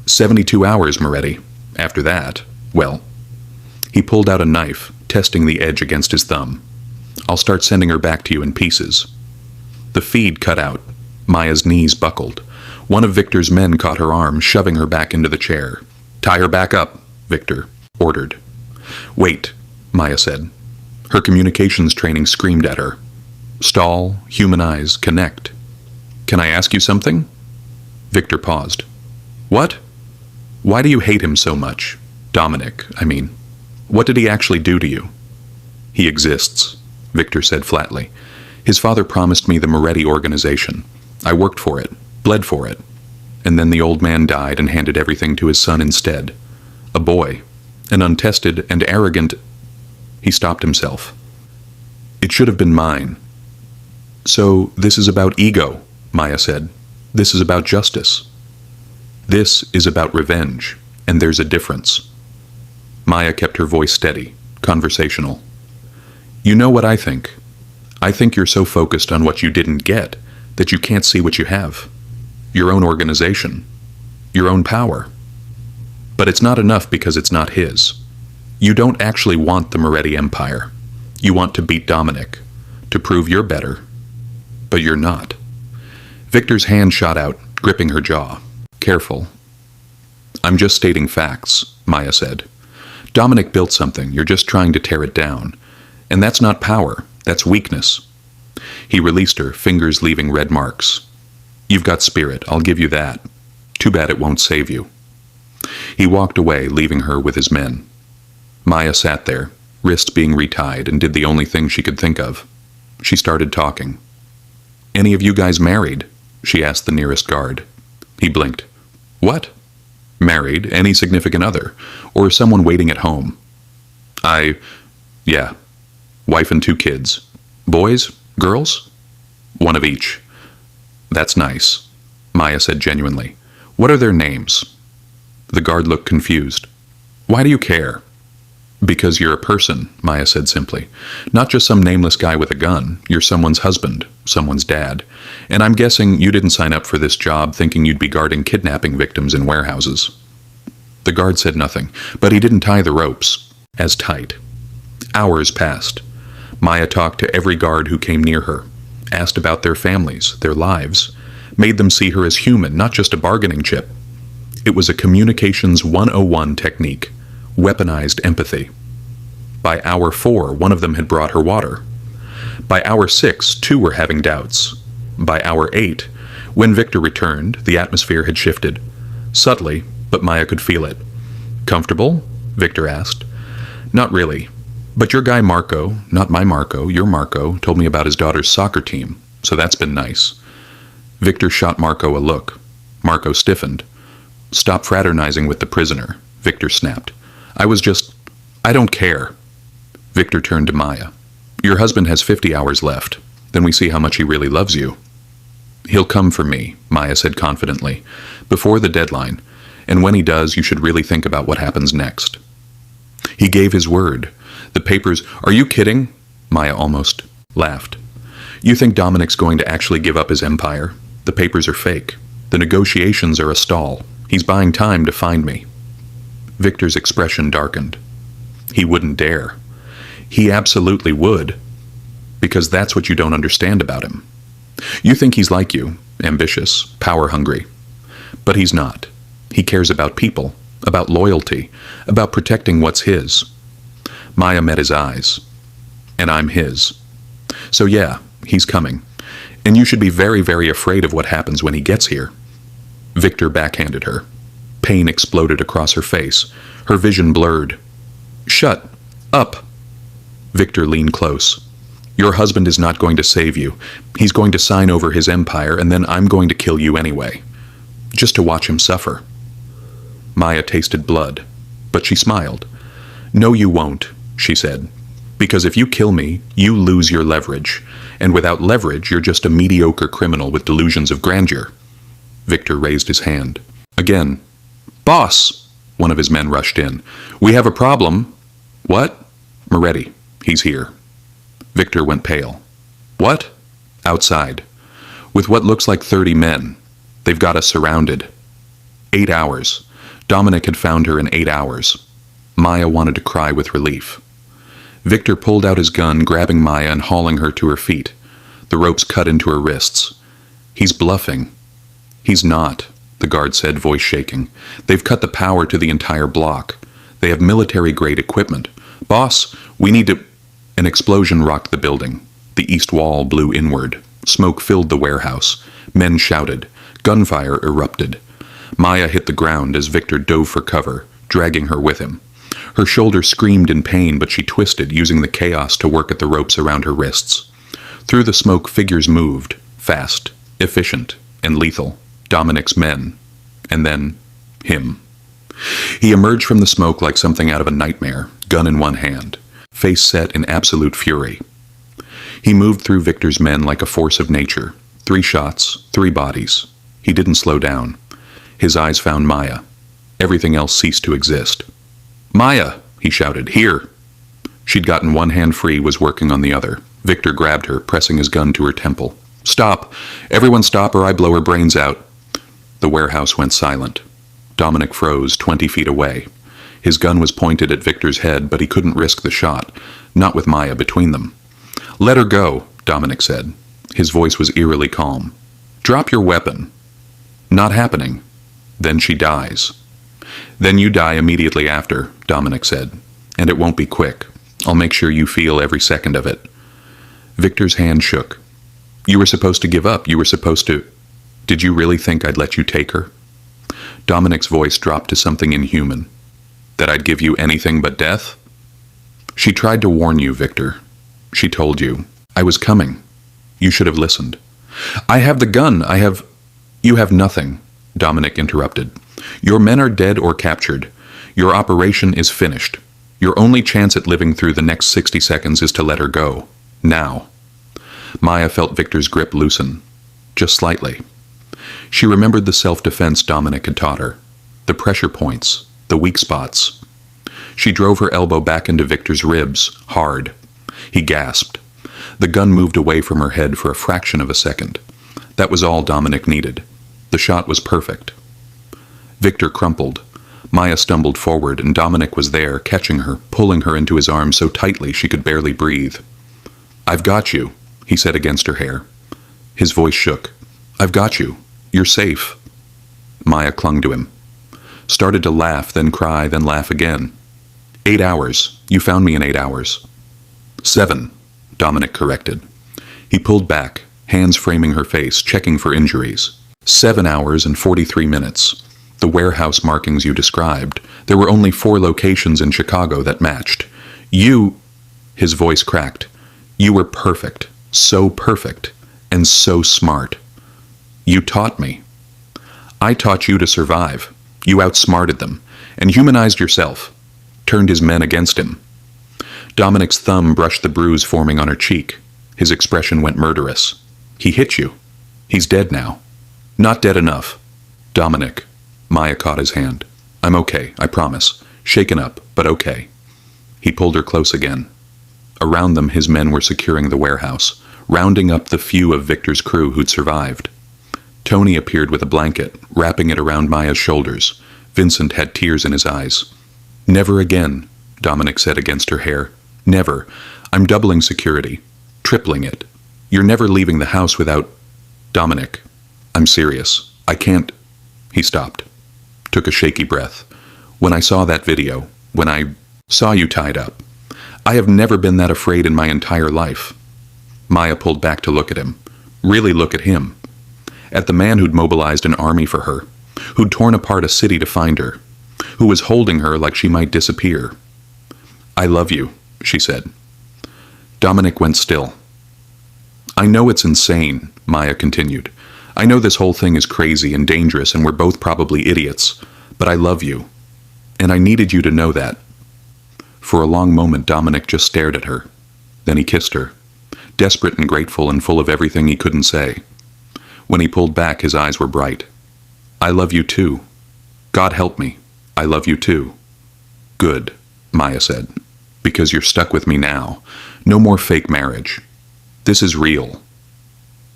72 hours, Moretti. After that, well... He pulled out a knife, testing the edge against his thumb. I'll start sending her back to you in pieces. The feed cut out. Maya's knees buckled. One of Victor's men caught her arm, shoving her back into the chair. Tie her back up, Victor ordered. Wait, Maya said. Her communications training screamed at her. Stall, humanize, connect. Can I ask you something? Victor paused. What? Why do you hate him so much? Dominic, I mean. What did he actually do to you? He exists, Victor said flatly. His father promised me the Moretti organization. I worked for it, bled for it. And then the old man died and handed everything to his son instead. A boy. An untested and arrogant... He stopped himself. It should have been mine. So this is about ego, Maya said. This is about justice. This is about revenge, and there's a difference. Maya kept her voice steady, conversational. You know what I think. I think you're so focused on what you didn't get that you can't see what you have. Your own organization. Your own power. But it's not enough because it's not his. You don't actually want the Moretti Empire. You want to beat Dominic, to prove you're better. But you're not. Victor's hand shot out, gripping her jaw. Careful. I'm just stating facts, Maya said. Dominic built something, you're just trying to tear it down. And that's not power, that's weakness. He released her, fingers leaving red marks. You've got spirit, I'll give you that. Too bad it won't save you. He walked away, leaving her with his men. Maya sat there, wrists being retied, and did the only thing she could think of. She started talking. Any of you guys married? She asked the nearest guard. He blinked. What? Married, any significant other, or someone waiting at home. Yeah. Wife and 2 kids. Boys? Girls? One of each. That's nice, Maya said genuinely. What are their names? The guard looked confused. Why do you care? Because you're a person, Maya said simply. Not just some nameless guy with a gun. You're someone's husband, someone's dad. And I'm guessing you didn't sign up for this job thinking you'd be guarding kidnapping victims in warehouses. The guard said nothing, but he didn't tie the ropes as tight. Hours passed. Maya talked to every guard who came near her, asked about their families, their lives, made them see her as human, not just a bargaining chip. It was a communications 101 technique, weaponized empathy. By hour 4, one of them had brought her water. By hour 6, 2 were having doubts. By hour 8, when Victor returned, the atmosphere had shifted. Subtly, but Maya could feel it. Comfortable? Victor asked. Not really. But your guy Marco, not my Marco, your Marco, told me about his daughter's soccer team, so that's been nice. Victor shot Marco a look. Marco stiffened. Stop fraternizing with the prisoner, Victor snapped. I don't care. Victor turned to Maya. Your husband has 50 hours left. Then we see how much he really loves you. He'll come for me, Maya said confidently, before the deadline, and when he does, you should really think about what happens next. He gave his word. The papers... Are you kidding? Maya almost laughed. You think Dominic's going to actually give up his empire? The papers are fake. The negotiations are a stall. He's buying time to find me. Victor's expression darkened. He wouldn't dare. He absolutely would. Because that's what you don't understand about him. You think he's like you, ambitious, power-hungry. But he's not. He cares about people, about loyalty, about protecting what's his. Maya met his eyes. And I'm his. So yeah, he's coming. And you should be very, very afraid of what happens when he gets here. Victor backhanded her. Pain exploded across her face. Her vision blurred. Shut up. Victor leaned close. Your husband is not going to save you. He's going to sign over his empire, and then I'm going to kill you anyway. Just to watch him suffer. Maya tasted blood, but she smiled. No, you won't, she said. Because if you kill me, you lose your leverage. And without leverage, you're just a mediocre criminal with delusions of grandeur. Victor raised his hand. Again. Boss! One of his men rushed in. We have a problem. What? Moretti. He's here. Victor went pale. What? Outside. With what looks like 30 men. They've got us surrounded. 8 hours. Dominic had found her in 8 hours. Maya wanted to cry with relief. Victor pulled out his gun, grabbing Maya and hauling her to her feet. The ropes cut into her wrists. He's bluffing. He's not, the guard said, voice shaking. They've cut the power to the entire block. They have military-grade equipment. Boss, we need to... An explosion rocked the building. The east wall blew inward. Smoke filled the warehouse. Men shouted. Gunfire erupted. Maya hit the ground as Victor dove for cover, dragging her with him. Her shoulder screamed in pain, but she twisted, using the chaos to work at the ropes around her wrists. Through the smoke, figures moved, fast, efficient, and lethal. Dominic's men. And then, him. He emerged from the smoke like something out of a nightmare, gun in one hand, face set in absolute fury. He moved through Victor's men like a force of nature. 3 shots, 3 bodies. He didn't slow down. His eyes found Maya. Everything else ceased to exist. Maya, he shouted, here. She'd gotten one hand free, was working on the other. Victor grabbed her, pressing his gun to her temple. Stop! Everyone stop or I blow her brains out. The warehouse went silent. Dominic froze 20 feet away. His gun was pointed at Victor's head, but he couldn't risk the shot, not with Maya between them. Let her go, Dominic said. His voice was eerily calm. Drop your weapon. Not happening. Then she dies. Then you die immediately after, Dominic said. And it won't be quick. I'll make sure you feel every second of it. Victor's hand shook. You were supposed to give up. You were supposed to... Did you really think I'd let you take her? Dominic's voice dropped to something inhuman. That I'd give you anything but death? She tried to warn you, Victor. She told you. I was coming. You should have listened. I have the gun. You have nothing, Dominic interrupted. Your men are dead or captured. Your operation is finished. Your only chance at living through the next 60 seconds is to let her go. Now. Maya felt Victor's grip loosen. Just slightly. She remembered the self-defense Dominic had taught her. The pressure points. The weak spots. She drove her elbow back into Victor's ribs, hard. He gasped. The gun moved away from her head for a fraction of a second. That was all Dominic needed. The shot was perfect. Victor crumpled. Maya stumbled forward, and Dominic was there, catching her, pulling her into his arms so tightly she could barely breathe. I've got you, he said against her hair. His voice shook. I've got you. You're safe. Maya clung to him. Started to laugh, then cry, then laugh again. 8 hours. You found me in 8 hours. 7, Dominic corrected. He pulled back, hands framing her face, checking for injuries. 7 hours and 43 minutes. The warehouse markings you described. There were only 4 locations in Chicago that matched. You... His voice cracked. You were perfect. So perfect. And so smart. You taught me. I taught you to survive. You outsmarted them. And humanized yourself. Turned his men against him. Dominic's thumb brushed the bruise forming on her cheek. His expression went murderous. He hit you. He's dead now. Not dead enough. Dominic. Maya caught his hand. I'm okay, I promise. Shaken up, but okay. He pulled her close again. Around them, his men were securing the warehouse, rounding up the few of Victor's crew who'd survived. Tony appeared with a blanket, wrapping it around Maya's shoulders. Vincent had tears in his eyes. Never again, Dominic said against her hair. Never. I'm doubling security. Tripling it. You're never leaving the house without... Dominic. I'm serious. I can't... He stopped. Took a shaky breath. When I saw that video, when I saw you tied up, I have never been that afraid in my entire life. Maya pulled back to look at him. Really look at him. At the man who'd mobilized an army for her, who'd torn apart a city to find her, who was holding her like she might disappear. I love you, she said. Dominic went still. I know it's insane, Maya continued. I know this whole thing is crazy and dangerous and we're both probably idiots, but I love you. And I needed you to know that. For a long moment, Dominic just stared at her. Then he kissed her, desperate and grateful and full of everything he couldn't say. When he pulled back, his eyes were bright. I love you too. God help me. I love you too. Good, Maya said, because you're stuck with me now. No more fake marriage. This is real.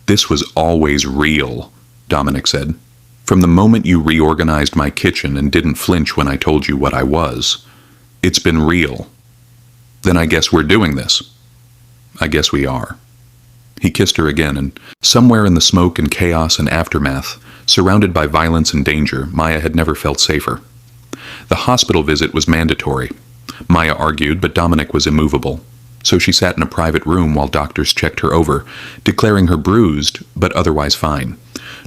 This was always real, Dominic said. From the moment you reorganized my kitchen and didn't flinch when I told you what I was. It's been real. Then I guess we're doing this. I guess we are. He kissed her again, and somewhere in the smoke and chaos and aftermath, surrounded by violence and danger, Maya had never felt safer. The hospital visit was mandatory. Maya argued, but Dominic was immovable. So she sat in a private room while doctors checked her over, declaring her bruised, but otherwise fine.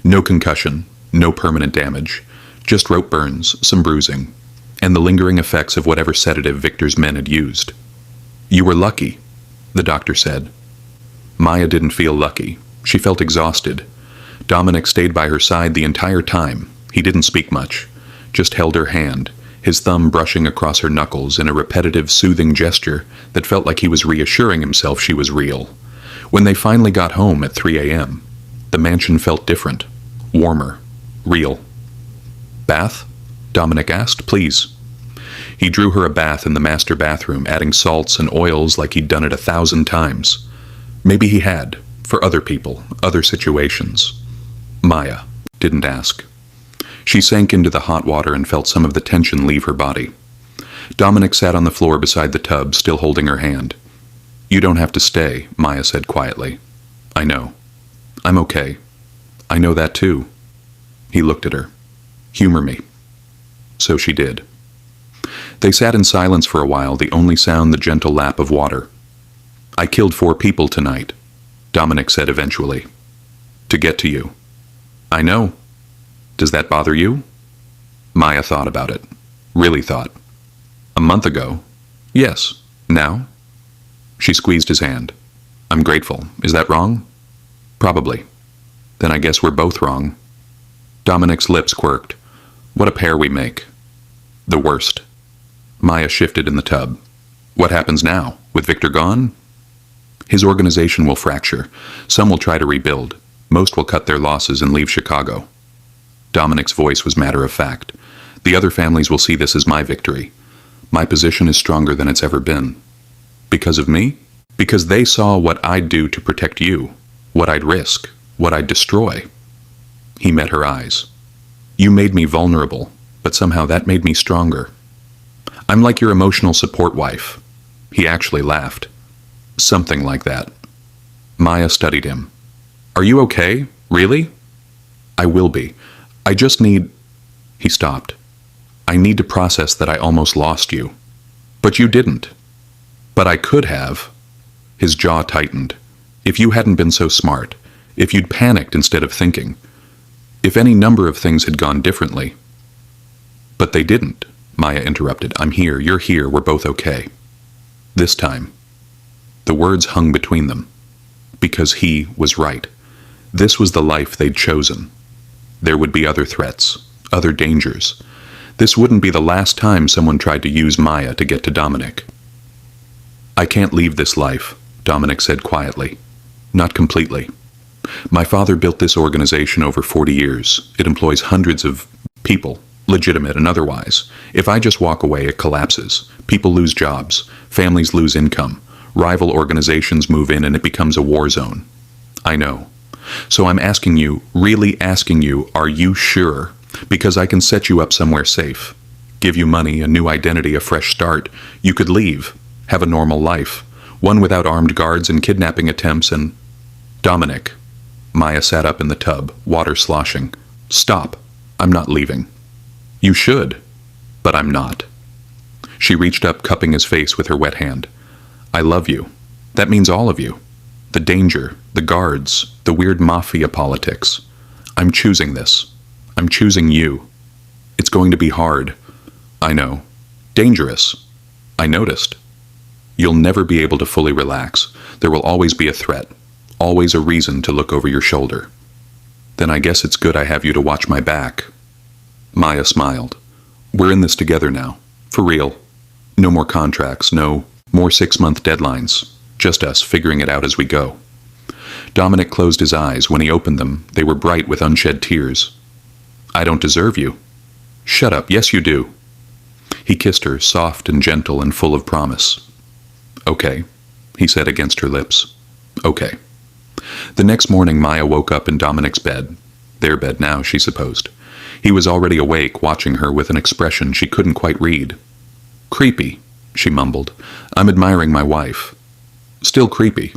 No concussion, no permanent damage, just rope burns, some bruising, and the lingering effects of whatever sedative Victor's men had used. You were lucky, the doctor said. Maya didn't feel lucky. She felt exhausted. Dominic stayed by her side the entire time. He didn't speak much, just held her hand, his thumb brushing across her knuckles in a repetitive, soothing gesture that felt like he was reassuring himself she was real. When they finally got home at 3 a.m., the mansion felt different, warmer, real. Bath? Dominic asked. Please. He drew her a bath in the master bathroom, adding salts and oils like he'd done it 1,000 times. Maybe he had, for other people, other situations. Maya didn't ask. She sank into the hot water and felt some of the tension leave her body. Dominic sat on the floor beside the tub, still holding her hand. You don't have to stay, Maya said quietly. I know. I'm okay. I know that too. He looked at her. Humor me. So she did. They sat in silence for a while, the only sound the gentle lap of water. I killed 4 people tonight, Dominic said eventually. To get to you. I know. Does that bother you? Maya thought about it. Really thought. A month ago? Yes. Now? She squeezed his hand. I'm grateful. Is that wrong? Probably. Then I guess we're both wrong. Dominic's lips quirked. What a pair we make. The worst. Maya shifted in the tub. What happens now? With Victor gone? His organization will fracture. Some will try to rebuild. Most will cut their losses and leave Chicago. Dominic's voice was matter of fact. The other families will see this as my victory. My position is stronger than it's ever been. Because of me? Because they saw what I'd do to protect you, what I'd risk, what I'd destroy. He met her eyes. You made me vulnerable, but somehow that made me stronger. I'm like your emotional support wife. He actually laughed. Something like that. Maya studied him. Are you okay? Really? I will be. I just need... He stopped. I need to process that I almost lost you. But you didn't. But I could have. His jaw tightened. If you hadn't been so smart. If you'd panicked instead of thinking. If any number of things had gone differently. But they didn't, Maya interrupted. I'm here, you're here, we're both okay. This time. The words hung between them. Because he was right. This was the life they'd chosen. There would be other threats, other dangers. This wouldn't be the last time someone tried to use Maya to get to Dominic. I can't leave this life, Dominic said quietly. Not completely. My father built this organization over 40 years. It employs hundreds of people, legitimate and otherwise. If I just walk away, it collapses. People lose jobs. Families lose income. Rival organizations move in and it becomes a war zone. I know. So I'm asking you, really asking you, are you sure? Because I can set you up somewhere safe. Give you money, a new identity, a fresh start. You could leave. Have a normal life. One without armed guards and kidnapping attempts and... Dominic. Maya sat up in the tub, water sloshing. Stop. I'm not leaving. You should. But I'm not. She reached up, cupping his face with her wet hand. I love you. That means all of you. The danger, the guards, the weird mafia politics. I'm choosing this. I'm choosing you. It's going to be hard. I know. Dangerous. I noticed. You'll never be able to fully relax. There will always be a threat. Always a reason to look over your shoulder. Then I guess it's good I have you to watch my back. Maya smiled. We're in this together now. For real. No more contracts, no more 6-month deadlines. Just us figuring it out as we go. Dominic closed his eyes. When he opened them, they were bright with unshed tears. I don't deserve you. Shut up. Yes, you do. He kissed her, soft and gentle and full of promise. Okay, he said against her lips. Okay. The next morning, Maya woke up in Dominic's bed. Their bed now, she supposed. He was already awake, watching her with an expression she couldn't quite read. Creepy, she mumbled. I'm admiring my wife. Still creepy.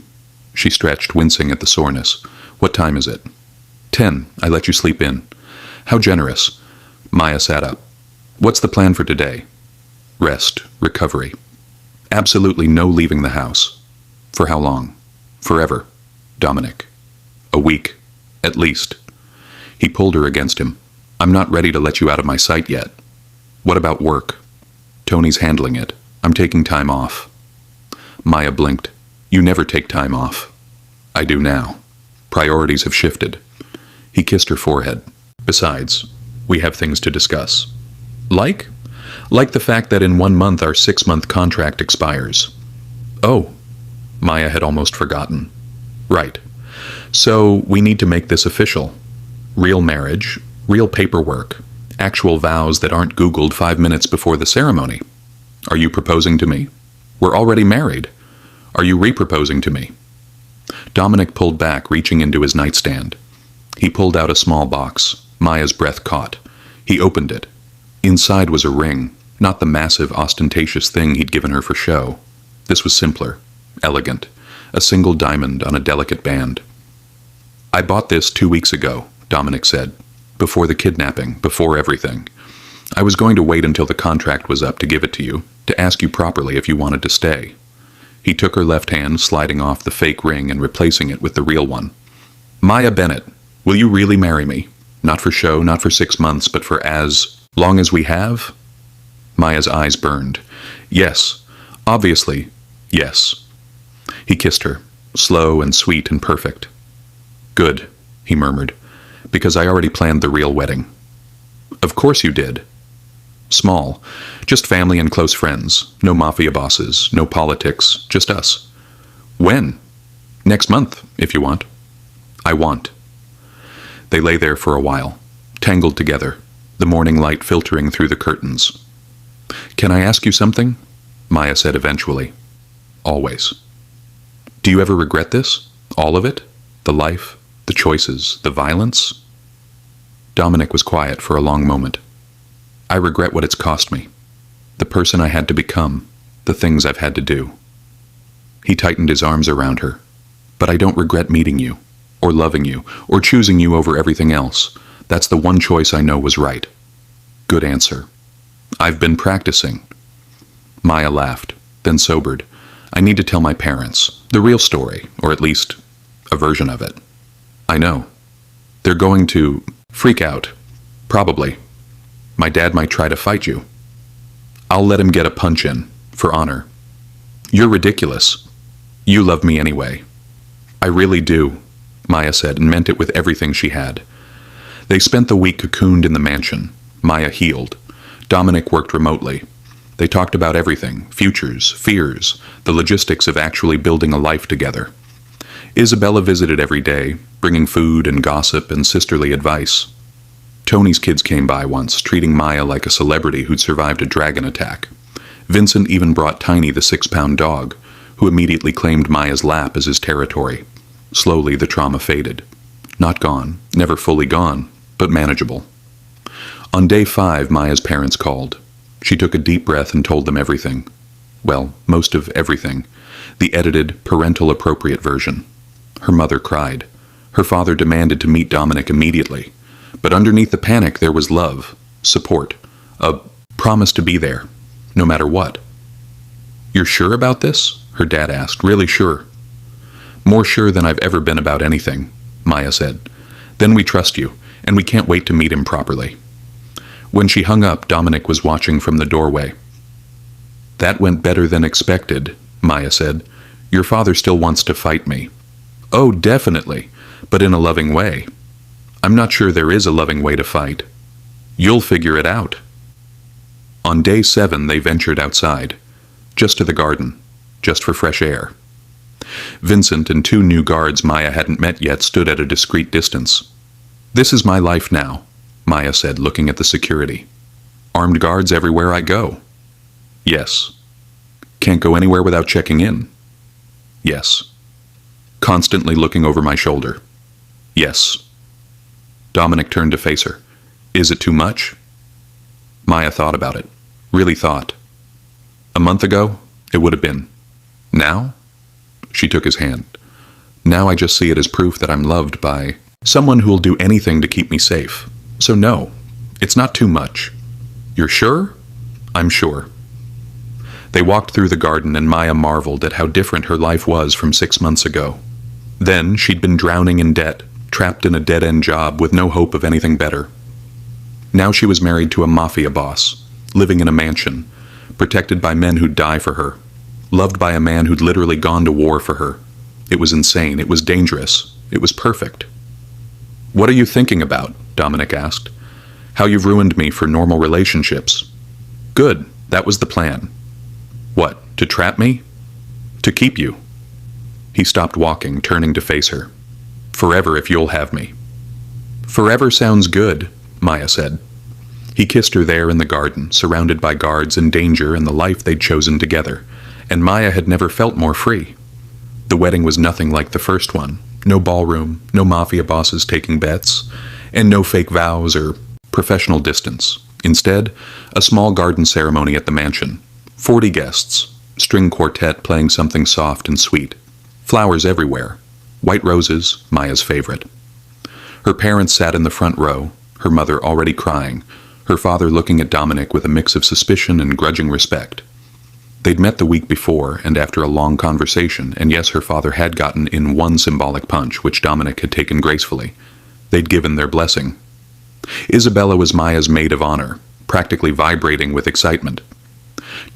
She stretched, wincing at the soreness. What time is it? 10. I let you sleep in. How generous. Maya sat up. What's the plan for today? Rest, recovery. Absolutely no leaving the house. For how long? Forever. Dominic. A week. At least. He pulled her against him. I'm not ready to let you out of my sight yet. What about work? Tony's handling it. I'm taking time off. Maya blinked. You never take time off. I do now. Priorities have shifted. He kissed her forehead. Besides, we have things to discuss. Like? Like the fact that in 1 month our 6-month contract expires. Oh. Maya had almost forgotten. Right. So we need to make this official. Real marriage, real paperwork, actual vows that aren't Googled 5 minutes before the ceremony. Are you proposing to me? We're already married. Are you re-proposing to me? Dominic pulled back, reaching into his nightstand. He pulled out a small box. Maya's breath caught. He opened it. Inside was a ring, not the massive, ostentatious thing he'd given her for show. This was simpler, elegant, a single diamond on a delicate band. I bought this 2 weeks ago, Dominic said. Before the kidnapping, before everything. I was going to wait until the contract was up to give it to you, to ask you properly if you wanted to stay. He took her left hand, sliding off the fake ring and replacing it with the real one. Maya Bennett, will you really marry me? Not for show, not for 6 months, but for as long as we have? Maya's eyes burned. Yes. Obviously, yes. He kissed her, slow and sweet and perfect. Good, he murmured, because I already planned the real wedding. Of course you did. Small, just family and close friends, no mafia bosses, no politics, just us. When? Next month, if you want. I want. They lay there for a while, tangled together, the morning light filtering through the curtains. Can I ask you something? Maya said eventually. Always. Do you ever regret this? All of it? The life, the choices, the violence? Dominic was quiet for a long moment. I regret what it's cost me. The person I had to become, the things I've had to do. He tightened his arms around her. But I don't regret meeting you, or loving you, or choosing you over everything else. That's the one choice I know was right. Good answer. I've been practicing. Maya laughed, then sobered. I need to tell my parents, the real story, or at least a version of it. I know. They're going to freak out. Probably. My dad might try to fight you. I'll let him get a punch in, for honor. You're ridiculous. You love me anyway. I really do, Maya said, and meant it with everything she had. They spent the week cocooned in the mansion. Maya healed. Dominic worked remotely. They talked about everything, futures, fears, the logistics of actually building a life together. Isabella visited every day, bringing food and gossip and sisterly advice. Tony's kids came by once, treating Maya like a celebrity who'd survived a dragon attack. Vincent even brought Tiny the 6-pound dog, who immediately claimed Maya's lap as his territory. Slowly, the trauma faded. Not gone, never fully gone, but manageable. On day 5, Maya's parents called. She took a deep breath and told them everything. Well, most of everything. The edited, parental-appropriate version. Her mother cried. Her father demanded to meet Dominic immediately. But underneath the panic there was love, support, a promise to be there, no matter what. "You're sure about this?" her dad asked. "Really sure?" "More sure than I've ever been about anything," Maya said. "Then we trust you, and we can't wait to meet him properly." When she hung up, Dominic was watching from the doorway. "That went better than expected," Maya said. "Your father still wants to fight me." "Oh, definitely, but in a loving way." "I'm not sure there is a loving way to fight." "You'll figure it out." On day 7, they ventured outside, just to the garden, just for fresh air. Vincent and 2 new guards Maya hadn't met yet stood at a discreet distance. "This is my life now," Maya said, looking at the security. "Armed guards everywhere I go." "Yes." "Can't go anywhere without checking in." "Yes." "Constantly looking over my shoulder." "Yes." Dominic turned to face her. "Is it too much?" Maya thought about it. Really thought. A month ago, it would have been. Now? She took his hand. "Now I just see it as proof that I'm loved by someone who will do anything to keep me safe. So no, it's not too much." "You're sure?" "I'm sure." They walked through the garden and Maya marveled at how different her life was from 6 months ago. Then she'd been drowning in debt, trapped in a dead-end job with no hope of anything better. Now she was married to a Mafia boss, living in a mansion, protected by men who'd die for her, loved by a man who'd literally gone to war for her. It was insane. It was dangerous. It was perfect. "What are you thinking about?" Dominic asked. "How you've ruined me for normal relationships." "Good. That was the plan." "What, to trap me?" "To keep you." He stopped walking, turning to face her. "Forever if you'll have me." "Forever sounds good," Maya said. He kissed her there in the garden, surrounded by guards and danger and the life they'd chosen together, and Maya had never felt more free. The wedding was nothing like the first one. No ballroom, no Mafia bosses taking bets, and no fake vows or professional distance. Instead, a small garden ceremony at the mansion. 40 guests, string quartet playing something soft and sweet. Flowers everywhere. White roses, Maya's favorite. Her parents sat in the front row, her mother already crying, her father looking at Dominic with a mix of suspicion and grudging respect. They'd met the week before, and after a long conversation, and yes, her father had gotten in one symbolic punch, which Dominic had taken gracefully. They'd given their blessing. Isabella was Maya's maid of honor, practically vibrating with excitement.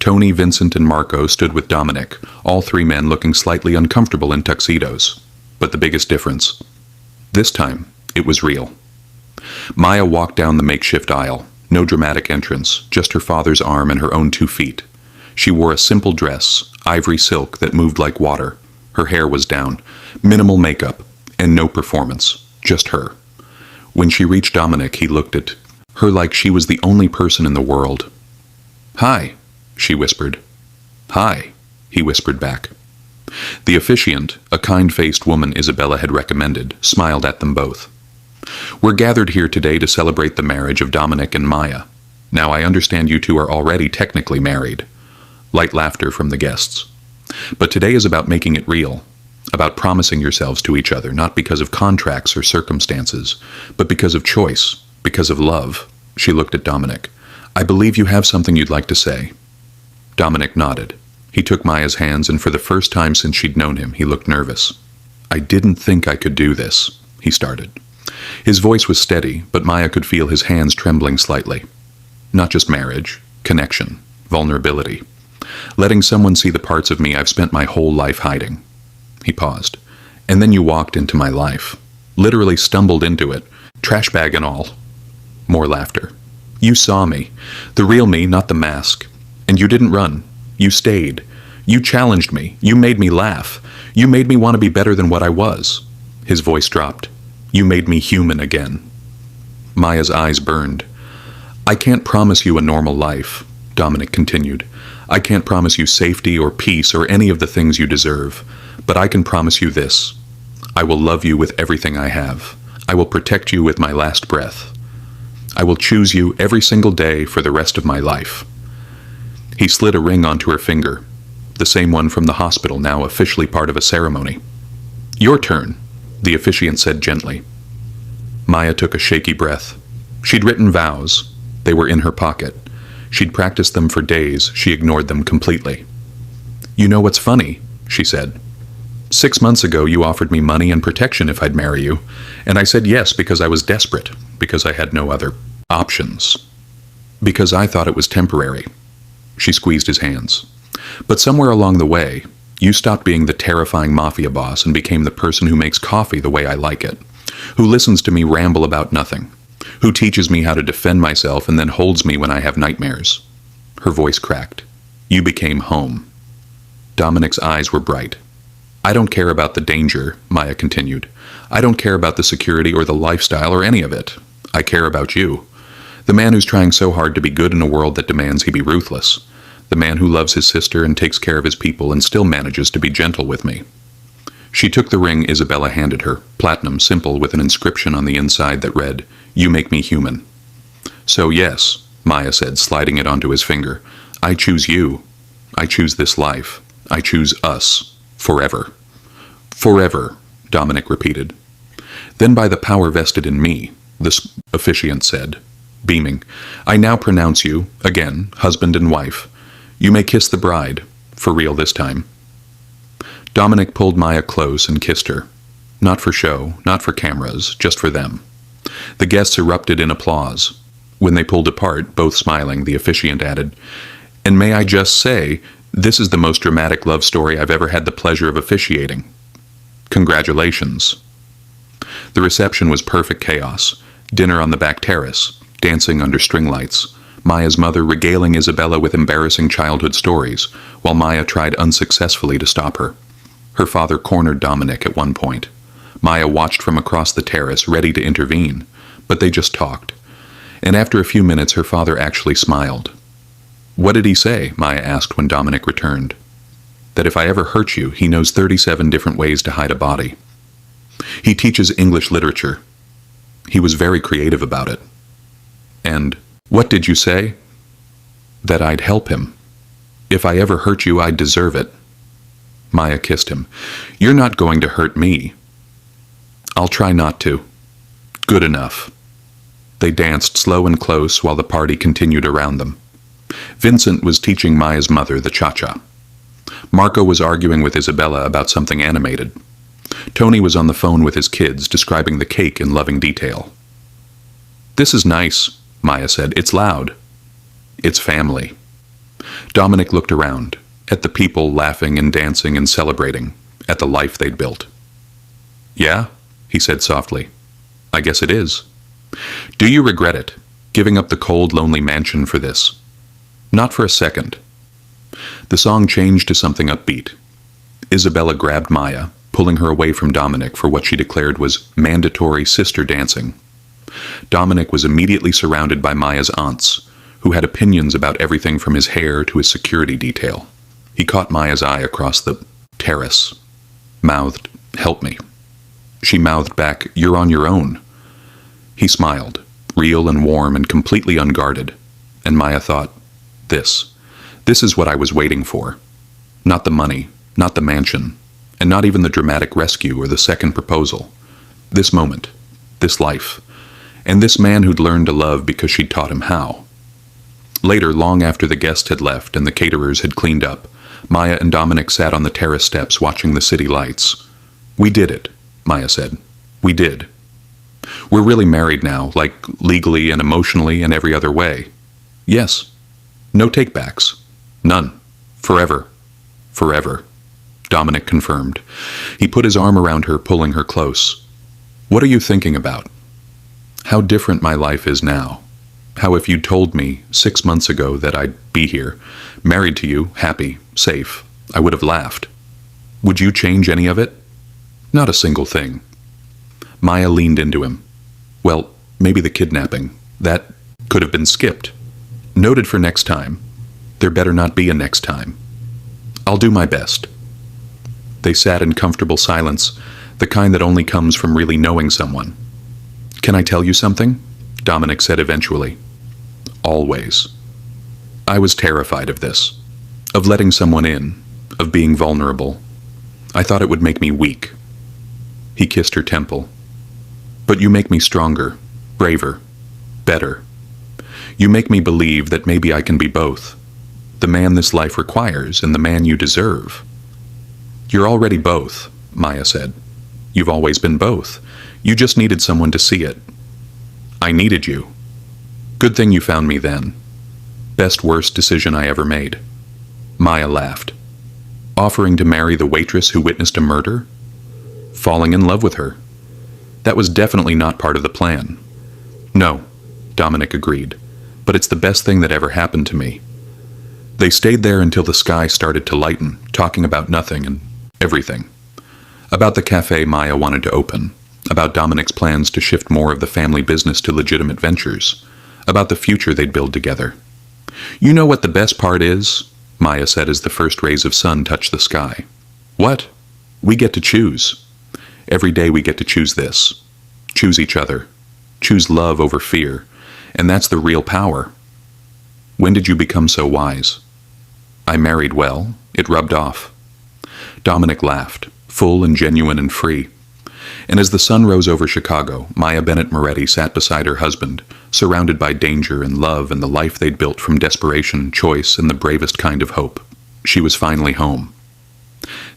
Tony, Vincent, and Marco stood with Dominic, all 3 men looking slightly uncomfortable in tuxedos. But the biggest difference, this time, it was real. Maya walked down the makeshift aisle, no dramatic entrance, just her father's arm and her own 2 feet. She wore a simple dress, ivory silk that moved like water. Her hair was down, minimal makeup, and no performance, just her. When she reached Dominic, he looked at her like she was the only person in the world. "Hi," she whispered. "Hi," he whispered back. The officiant, a kind-faced woman Isabella had recommended, smiled at them both. "We're gathered here today to celebrate the marriage of Dominic and Maya. Now I understand you 2 are already technically married." Light laughter from the guests. "But today is about making it real, about promising yourselves to each other, not because of contracts or circumstances, but because of choice, because of love." She looked at Dominic. "I believe you have something you'd like to say." Dominic nodded. He took Maya's hands, and for the first time since she'd known him, he looked nervous. "I didn't think I could do this," he started. His voice was steady, but Maya could feel his hands trembling slightly. Not just marriage, connection, vulnerability. Letting someone see the parts of me I've spent my whole life hiding. He paused. "And then you walked into my life. Literally stumbled into it, trash bag and all." More laughter. "You saw me. The real me, not the mask. And you didn't run. You stayed. You challenged me. You made me laugh. You made me want to be better than what I was." His voice dropped. "You made me human again." Maya's eyes burned. "I can't promise you a normal life," Dominic continued. "I can't promise you safety or peace or any of the things you deserve. But I can promise you this. I will love you with everything I have. I will protect you with my last breath. I will choose you every single day for the rest of my life." He slid a ring onto her finger, the same one from the hospital, now officially part of a ceremony. "Your turn," the officiant said gently. Maya took a shaky breath. She'd written vows. They were in her pocket. She'd practiced them for days. She ignored them completely. "You know what's funny?" she said. "6 months ago you offered me money and protection if I'd marry you, and I said yes because I was desperate, because I had no other options. Because I thought it was temporary." She squeezed his hands. "But somewhere along the way, you stopped being the terrifying mafia boss and became the person who makes coffee the way I like it, who listens to me ramble about nothing, who teaches me how to defend myself and then holds me when I have nightmares." Her voice cracked. "You became home." Dominic's eyes were bright. "I don't care about the danger," Maya continued. "I don't care about the security or the lifestyle or any of it. I care about you. The man who's trying so hard to be good in a world that demands he be ruthless. The man who loves his sister and takes care of his people and still manages to be gentle with me." She took the ring Isabella handed her, platinum, simple, with an inscription on the inside that read, "You make me human." "So yes," Maya said, sliding it onto his finger, "I choose you. I choose this life. I choose us. Forever." "Forever," Dominic repeated. "Then by the power vested in me," the officiant said, beaming, "I now pronounce you, again, husband and wife. You may kiss the bride, for real this time." Dominic pulled Maya close and kissed her. Not for show, not for cameras, just for them. The guests erupted in applause. When they pulled apart, both smiling, the officiant added, "And may I just say, this is the most dramatic love story I've ever had the pleasure of officiating. Congratulations." The reception was perfect chaos. Dinner on the back terrace, dancing under string lights, Maya's mother regaling Isabella with embarrassing childhood stories, while Maya tried unsuccessfully to stop her. Her father cornered Dominic at one point. Maya watched from across the terrace, ready to intervene, but they just talked. And after a few minutes, her father actually smiled. "What did he say?" Maya asked when Dominic returned. "That if I ever hurt you, he knows 37 different ways to hide a body. He teaches English literature. He was very creative about it. And, what did you say?" "That I'd help him. If I ever hurt you, I'd deserve it." Maya kissed him. "You're not going to hurt me." "I'll try not to." "Good enough." They danced slow and close while the party continued around them. Vincent was teaching Maya's mother the cha-cha. Marco was arguing with Isabella about something animated. Tony was on the phone with his kids, describing the cake in loving detail. "This is nice," Maya said. "It's loud." "It's family." Dominic looked around, at the people laughing and dancing and celebrating, at the life they'd built. "Yeah?" he said softly. "I guess it is." "Do you regret it, giving up the cold, lonely mansion for this?" "Not for a second." The song changed to something upbeat. Isabella grabbed Maya, pulling her away from Dominic for what she declared was mandatory sister dancing. Dominic was immediately surrounded by Maya's aunts, who had opinions about everything from his hair to his security detail. He caught Maya's eye across the terrace, mouthed, "Help me." She mouthed back, "You're on your own." He smiled, real and warm and completely unguarded, and Maya thought, This is what I was waiting for. Not the money, not the mansion, and not even the dramatic rescue or the second proposal. This moment, this life, and this man who'd learned to love because she'd taught him how. Later, long after the guests had left and the caterers had cleaned up, Maya and Dominic sat on the terrace steps watching the city lights. "We did it," Maya said. "We did. We're really married now, like legally and emotionally and every other way. Yes. No takebacks. None. Forever. Forever," Dominic confirmed. He put his arm around her, pulling her close. "What are you thinking about? How different my life is now. How if you'd told me 6 months ago that I'd be here, married to you, happy, safe, I would have laughed. Would you change any of it? Not a single thing. Maya leaned into him. Well, maybe the kidnapping. That could have been skipped. Noted for next time. There better not be a next time. I'll do my best. They sat in comfortable silence, the kind that only comes from really knowing someone. Can I tell you something? Dominic said eventually. Always. I was terrified of this. Of letting someone in. Of being vulnerable. I thought it would make me weak. He kissed her temple. But you make me stronger, braver, better. You make me believe that maybe I can be both. The man this life requires and the man you deserve. You're already both, Maya said. You've always been both. You just needed someone to see it. I needed you. Good thing you found me then. Best worst decision I ever made. Maya laughed. Offering to marry the waitress who witnessed a murder? Falling in love with her. That was definitely not part of the plan. No, Dominic agreed, but it's the best thing that ever happened to me. They stayed there until the sky started to lighten, talking about nothing and everything. About the café Maya wanted to open, about Dominic's plans to shift more of the family business to legitimate ventures, about the future they'd build together. You know what the best part is? Maya said as the first rays of sun touched the sky. What? We get to choose. Every day we get to choose this. Choose each other. Choose love over fear. And that's the real power. When did you become so wise? I married well. It rubbed off. Dominic laughed, full and genuine and free. And as the sun rose over Chicago, Maya Bennett Moretti sat beside her husband, surrounded by danger and love and the life they'd built from desperation, choice, and the bravest kind of hope. She was finally home.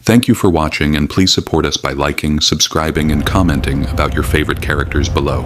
Thank you for watching, and please support us by liking, subscribing, and commenting about your favorite characters below.